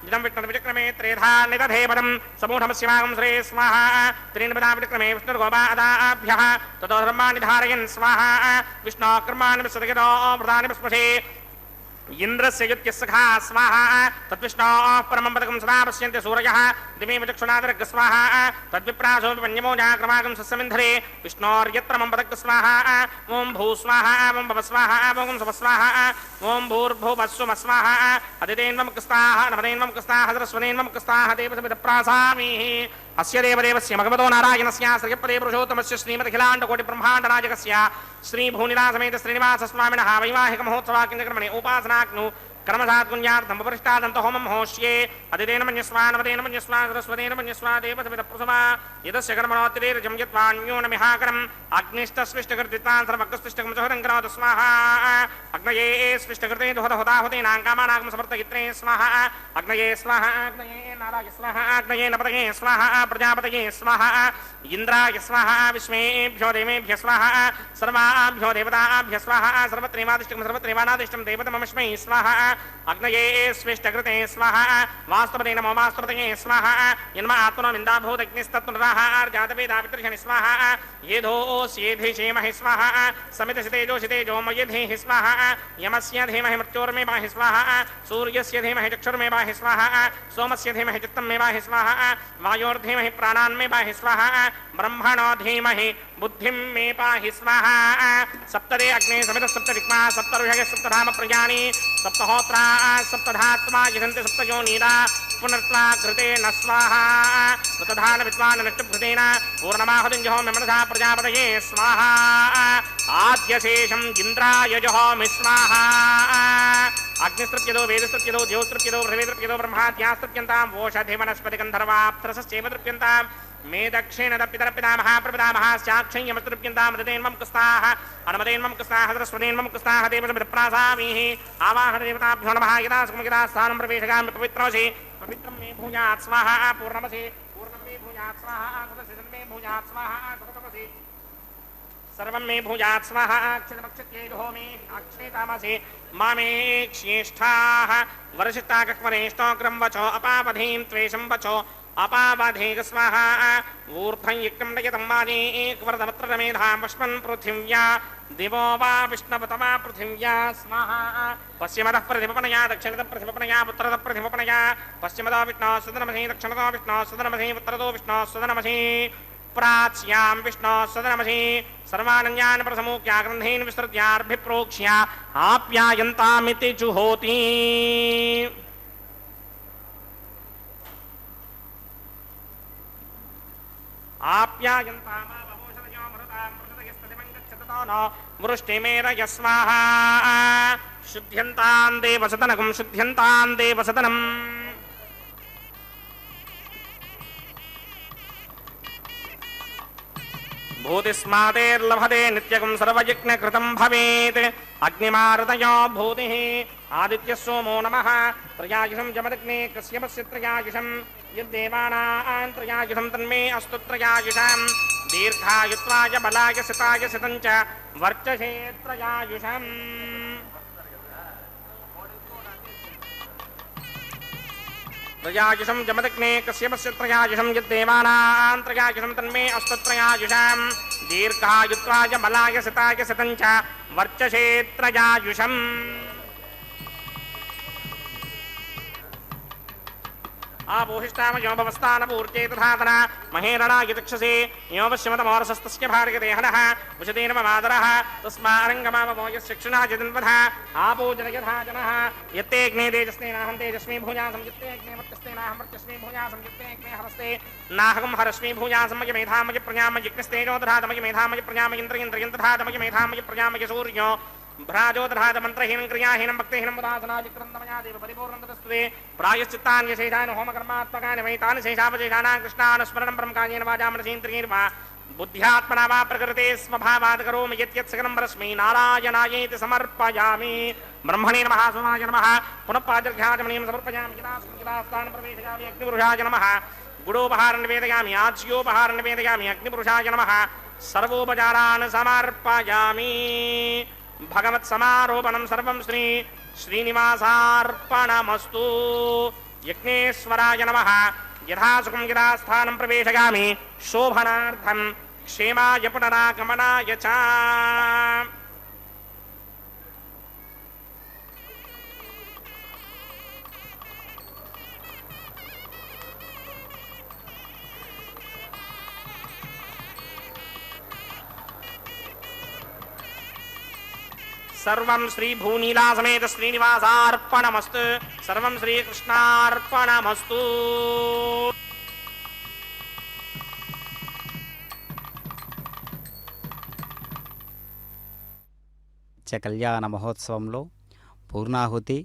इदं विष्णुर्विचक्रमे त्रेधा निदधे पदं समूढमस्यागं श्रे स्वाहा त्रीन्पदा विचक्रमे विष्णुर्गोपा अदाभ्यः ततो धर्माणि धारयन् स्वाहा विष्णोः कर्माणि विसर्जतो प्रदानि विस्पृशे इंद्रस्य युत्यस्सखा स्वाहा तद्विष्णोः परमं पदकं सदा पश्यन्ति सूरयः दिवे विचक्षुणादर्ग स्वाहा तद्विप्रासो विपन्यमोजाक्रमागं सस्यमिन्धरे विष्णोर्यत्रमं पदक स्वाहा ॐ भूस्वाहा ॐ भवस्वाहा ॐ स्वस्वाहा ॐ भूर्भुवस्सुमस्वाहा अदितेन्वमकृस्ताः नमदेन्वमकृस्ताः सरस्वतेन्वमकृस्ताः देवसमिदप्रासामीः अस्य देवदेवस्य भगवतो नारायणस्य श्रीपदे पुरुषोत्तमस्य श्रीमदखिलाण्डकोटिब्रह्माण्डनायकस्य श्रीभूनिलासमेत श्रीनिवासस्वामिनः वैवाहिकमहोत्सवाकिञ्चक्रमणे उपासनाग्नौ कर्मसात्कुञ्जार्थं उपरिष्टादन्तहोमं होष्ये अदितेन मन्यस्वा नमदेन मन्यस्वा सरस्वतेन मन्यस्वा देवसमिदप्रसवा यदस्य कर्मणोत्तिरेर्जं यत्वान्यूनमिहाकरम् अग्निष्टस्विष्टकृतितान् सर्वकृष्टिष्टकं सुहृदं करोतु स्वाहा अग्नये स्विष्टकृते दुहदहुताहुतीनां कामानागं समर्थयित्रे स्वाहा अग्नये स्वाहा अग्नये नाराय स्वाहा अग्नये नपतये स्वाहा प्रजापतये स्वाहा इन्द्राय स्वाहा विश्वेभ्यो देवेभ्यः स्वाहा सर्वाभ्यो देवताभ्यः स्वाहा सर्वत्रैवादिष्टं सर्वत्रैवानादिष्टं देवतमस्मै स्वाहा అగ్నయే స్విష్టకృతే స్వాహ వాస్తవతే నమో వాస్తవతే స్వాహ యన్మ ఆత్మనో విందాభూతగ్నిస్తత్పునరాహార్జాతవేదాపితృషణి స్వాహ యేధోస్యేధిషేమహి స్వాహ సమితసితేజోషితేజో మయధేహి స్వాహ యమస్య ధీమహి మృత్యోర్మే వాహి స్వాహ సూర్యస్య ధీమహి చక్షుర్మే వాహి స్వాహ సోమస్య ధీమహి చిత్తం మే వాహి స్వాహ వాయోర్ధీమహి ప్రాణాన్మే వాహి స్వాహ బ్రహ్మణో ధీమహి బుద్ధిం మే పాహి స్వాహ సప్తదే అగ్నే సమిత సప్త దిక్మా సప్త ఋషయ సప్తధామ ప్రజాని సప్తహోత్రా సప్తధాత్మా యజంతి సప్తయోనీరా పునర్త్వా కృతేన స్వాహ కృతధాన విద్వాన్ నష్టభృతేన పూర్ణమాహుతిం జహోమి మనసా ప్రజాపతయే స్వాహ ఆద్యశేషం ఇంద్రాయ జహోమి స్వాహ అగ్నిస్తృప్యదో వేదస్తృప్యదో జ్యోస్తృప్యదో పృథివీతృప్యదో బ్రహ్మాద్యాస్తృప్యంతాం ఓషధి వనస్పతి గంధర్వాప్తరసశ్చేమ తృప్యంతాం మే దక్షిణ పితరపితామహ ప్రపితామహాశ్చాక్షయ్యమస్తృప్యంతాం మృతేన్వం కుస్తాః అనుమతేన్వం కుస్తాః సరస్వతేన్వం కుస్తాః దేవసమిత్ప్రాసామీః ఆవాహన దేవతాభ్యో నమః యదా సుఖం యదా స్థానం ప్రవేశగామి పవిత్రమసి పవిత్రం మే భూయాత్ స్వాహ పూర్ణమసి పూర్ణం మే భూయాత్ స్వాహ కృతసిద్ధం మే భూయాత్ స్వాహ కృతమసి सर्वं मे भूयात् स्वाहा अक्षतमक्षत्यै होमि अक्षेतामसि मामे क्षेष्ठाः वर्षिताकक्वरेष्टोग्रं वचो अपावधीं त्वेषं वचो अपावधेग स्वाहा ऊर्ध्वं युक्तं नयतं मानेकवर्धवत्रमेधां वश्मन् पृथिव्या दिवो वा विष्णवतमा पृथिव्या स्वाहा पश्चिमतः प्रतिपपनया दक्षिणतः प्रतिपपनया उत्तरतः प्रतिपपनया पश्चिमतः विष्णोः सदनमसि दक्षिणतः विष्णोः सदनमसि उत्तरतो विष्णोः सदनमसि प्राच्यां विष्णोः सदनमसि सर्वानन्यान् प्रसमूक्या ग्रन्थीन् विस्तृत्यार्भिप्रोक्ष्य आप्यायन्तामिति जुहोति आप्यायन्तामावमोषधयो मरुतां मृतयस्तदिवं गच्छततो न वृष्टिमेरय स्वाहा शुद्ध्यन्तां देवसदनकं शुद्ध्यन्तां देवसदनम् भूतिस्मातेर्लभते नित्यकं सर्वयज्ञकृतं भवेत् अग्निमारुतयो भूतिः आदित्यः सोमो नमः त्रयायुषं जमदग्ने कश्यपस्य त्रयायुषं यद्देवानां त्रयायुषं तन्मे अस्तु त्रयायुषं दीर्घायुत्वाय बलाय सिताय सितं च वर्चसे त्रयायुषम् त्रयायुषं जमदग्ने कश्यपस्य त्रयायुषं यद्देवानां त्रयायुषं तन्मे अस्तु त्रयायुषं दीर्घायुत्वाय बलाय सिताय सितं च वर्चसे त्रयायुषम् आपोहिष्टामयो भवस्थानपूर्ते तथातना महेरणाय चक्षसे यो पश्यमतमोरसस्तस्य भार्गदेहनः उषतेन ममादरः तस्मारङ्गमामो यश्चक्षुणाय जन्मधः आपोजनयथा जनः यत्तेऽग्ने तेजस्तेनाहं तेजस्मी भूयासं यत्तेऽग्ने वर्चस्तेनाहं वर्चस्मी भूयासं यत्तेऽग्ने हरस्ते नाहं हरस्मी भूयासं मय मेधामय प्रजामय यज्ञस्तेजो दधातमय मेधामय प्रजामय इन्द्रियन्द्रियं दधातमय मेधामय प्रजामय सूर्यो भ्राजोदधात मंत्रहीनं क्रियाहीनं भक्तिहीनं मुदासनादिक्रन्दमया देव परिपूर्णतस्तुते प्रायश्चित्तानि शेषानि होमकर्मात्मकानि वैतानि शेषावशेषाणां कृष्णानुस्मरणं ब्रह्मकार्येण वाचा मनसेन्द्रियैर्वा बुद्ध्यात्मना वा प्रकृते स्वभावात् करोमि यत् सकलं परस्मै नारायणायेति समर्पयामि ब्रह्मणे नमः सोमाय नमः पुनः पादर्घ्याचमनीं समर्पयामि यदास्थानं प्रवेशयामि अग्निपुरुषाय नमः गुडोपहारं निवेदयामि आज्योपहारं निवेदयामि अग्निपुरुषाय नमः सर्वोपचारान् समर्पयामि भगवत्समारोपणं सर्वं श्री श्रीनिवासार्पणमस्तु यज्ञेश्वराय नमः यथा सुखं यदा स्थानं प्रवेशयामि शोभनार्थं क्षेमाय पुनरागमनाय च सर्वं श्री भूनीला समेत श्रीनिवासार्पणमस्तु सर्वं श्रीकृष्णार्पणमस्तु కళ్యాణ మహోత్సవంలో పూర్ణాహుతి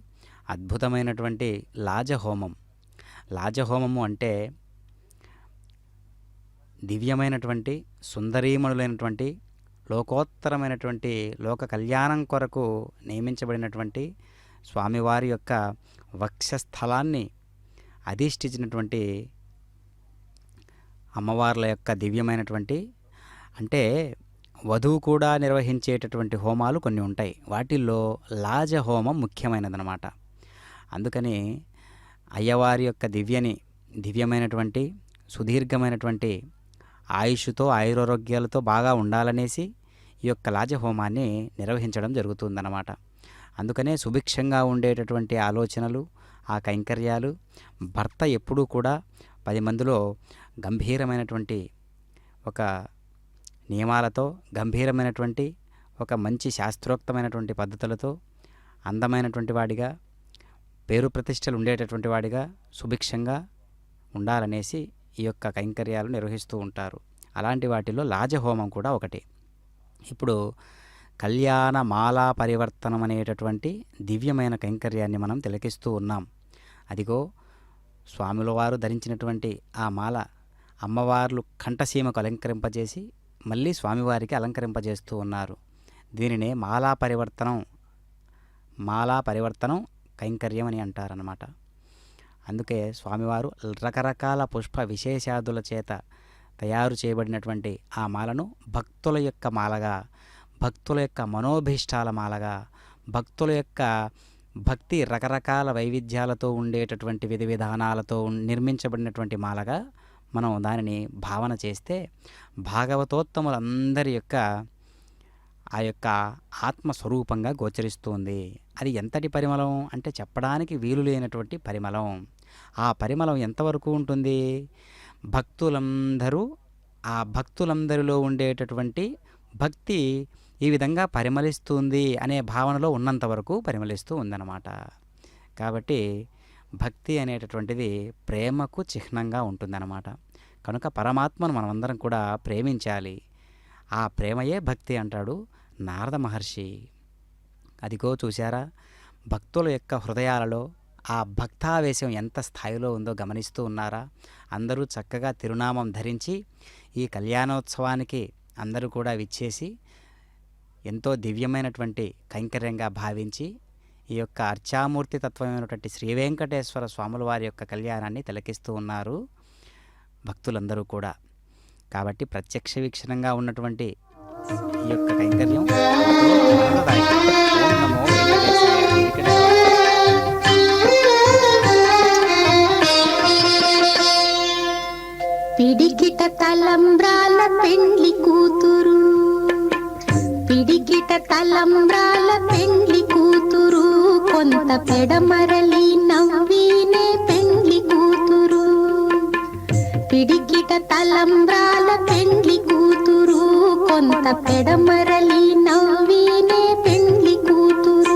అద్భుతమైనటువంటి లాజహోమం. లాజహోమము అంటే దివ్యమైనటువంటి సుందరీమణులైనటువంటి లోకోత్తరమైనటువంటి లోక కళ్యాణం కొరకు నియమించబడినటువంటి స్వామివారి యొక్క వక్షస్థలాన్ని అధిష్ఠించినటువంటి అమ్మవార్ల యొక్క దివ్యమైనటువంటి అంటే వధువు కూడా నిర్వహించేటటువంటి హోమాలు కొన్ని ఉంటాయి. వాటిల్లో లాజహోమం ముఖ్యమైనదన్నమాట. అందుకని అయ్యవారి యొక్క దివ్యమైనటువంటి సుదీర్ఘమైనటువంటి ఆయుష్తో ఆయురారోగ్యాలతో బాగా ఉండాలనేసి ఈ యొక్క లాజహోమాన్ని నిర్వహించడం జరుగుతుందన్నమాట. అందుకనే సుభిక్షంగా ఉండేటటువంటి ఆలోచనలు, ఆ కైంకర్యాలు, భర్త ఎప్పుడూ కూడా 10 మందిలో గంభీరమైనటువంటి ఒక నియమాలతో, గంభీరమైనటువంటి ఒక మంచి శాస్త్రోక్తమైనటువంటి పద్ధతులతో, అందమైనటువంటి వాడిగా, పేరు ప్రతిష్టలు ఉండేటటువంటి వాడిగా సుభిక్షంగా ఉండాలనేసి ఈ యొక్క కైంకర్యాలు నిర్వహిస్తూ ఉంటారు. అలాంటి వాటిలో లాజహోమం కూడా ఒకటి. ఇప్పుడు కళ్యాణ మాలా పరివర్తనం అనేటటువంటి దివ్యమైన కైంకర్యాన్ని మనం తిలకిస్తూ ఉన్నాం. అదిగో స్వాముల వారు ధరించినటువంటి ఆ మాల అమ్మవార్లు కంఠసీమకు అలంకరింపజేసి మళ్ళీ స్వామివారికి అలంకరింపజేస్తూ ఉన్నారు. దీనినే మాలా పరివర్తనం కైంకర్యం అని అంటారన్నమాట. అందుకే స్వామివారు రకరకాల పుష్ప విశేషాదుల చేత తయారు చేయబడినటువంటి ఆ మాలను భక్తుల యొక్క మాలగా, భక్తుల యొక్క మనోభీష్టాల మాలగా, భక్తుల యొక్క భక్తి రకరకాల వైవిధ్యాలతో ఉండేటటువంటి విధి విధానాలతో నిర్మించబడినటువంటి మాలగా మనం దానిని భావన చేస్తే భాగవతోత్తములందరి యొక్క ఆ యొక్క ఆత్మస్వరూపంగా గోచరిస్తుంది. అది ఎంతటి పరిమళం అంటే చెప్పడానికి వీలు లేనటువంటి పరిమళం. ఆ పరిమళం ఎంతవరకు ఉంటుంది? భక్తులందరిలో ఉండేటటువంటి భక్తి ఈ విధంగా పరిమళిస్తుంది అనే భావనలో ఉన్నంత వరకు పరిమళిస్తూ ఉందన్నమాట. కాబట్టి భక్తి అనేటటువంటిది ప్రేమకు చిహ్నంగా ఉంటుందన్నమాట. కనుక పరమాత్మను మనమందరం కూడా ప్రేమించాలి. ఆ ప్రేమయే భక్తి అంటాడు నారద మహర్షి. అదిగో చూశారా, భక్తుల యొక్క హృదయాలలో ఆ భక్తావేశం ఎంత స్థాయిలో ఉందో గమనిస్తూ ఉన్నారా? అందరూ చక్కగా తిరునామం ధరించి ఈ కళ్యాణోత్సవానికి అందరూ కూడా విచ్చేసి ఎంతో దివ్యమైనటువంటి కైంకర్యంగా భావించి ఈ యొక్క అర్చామూర్తి తత్వమైనటువంటి శ్రీ వెంకటేశ్వర స్వాముల వారి యొక్క కళ్యాణాన్ని తిలకిస్తూ ఉన్నారు భక్తులందరూ కూడా. కాబట్టి ప్రత్యక్ష వీక్షణంగా ఉన్నటువంటి ఈ యొక్క కైంకర్యం ఆనందదాయకం. ఓం నమో వెంకటేశాయ. పిడికిట తలంబ్రాల పెండ్లి కూతురు, పిడికిట తలంబ్రాల పెండ్లి కూతురు, కొంత పెడమరలి నవ్వీనే పెండ్లి కూతురు. పిడికిట తలంబ్రాల పెండ్లి కూతురు, కొంత పెడమరలి నవ్వీనే పెండ్లి కూతురు.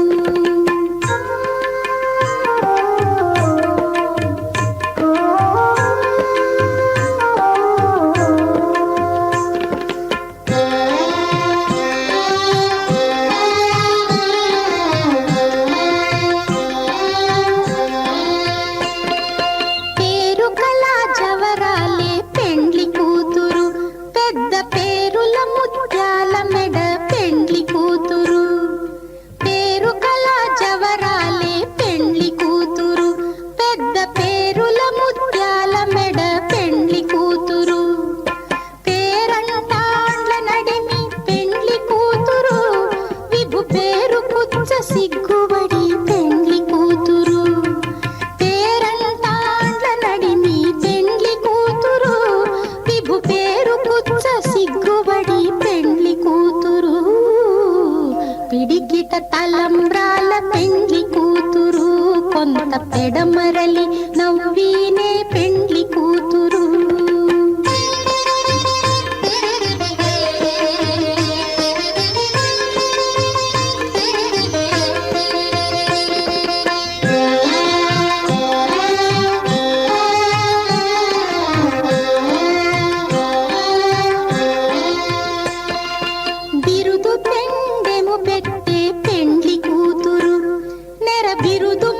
సిగ్గుబడి పెండ్లి కూతురు, పేరంటాండ్ల నడిమి పెండ్లి కూతురు, విభు పేరు పుచ్చ సిగ్గుబడి పెండ్లి కూతురు. పిడికిట తలంబ్రాల పెండ్లి కూతురు, కొంత పెడమరలి నవ్వీనే పెండ్లి కూతురు. బిరుదు పెండెము పెట్టే పెండ్లి కూతురు, నెర బిరుదు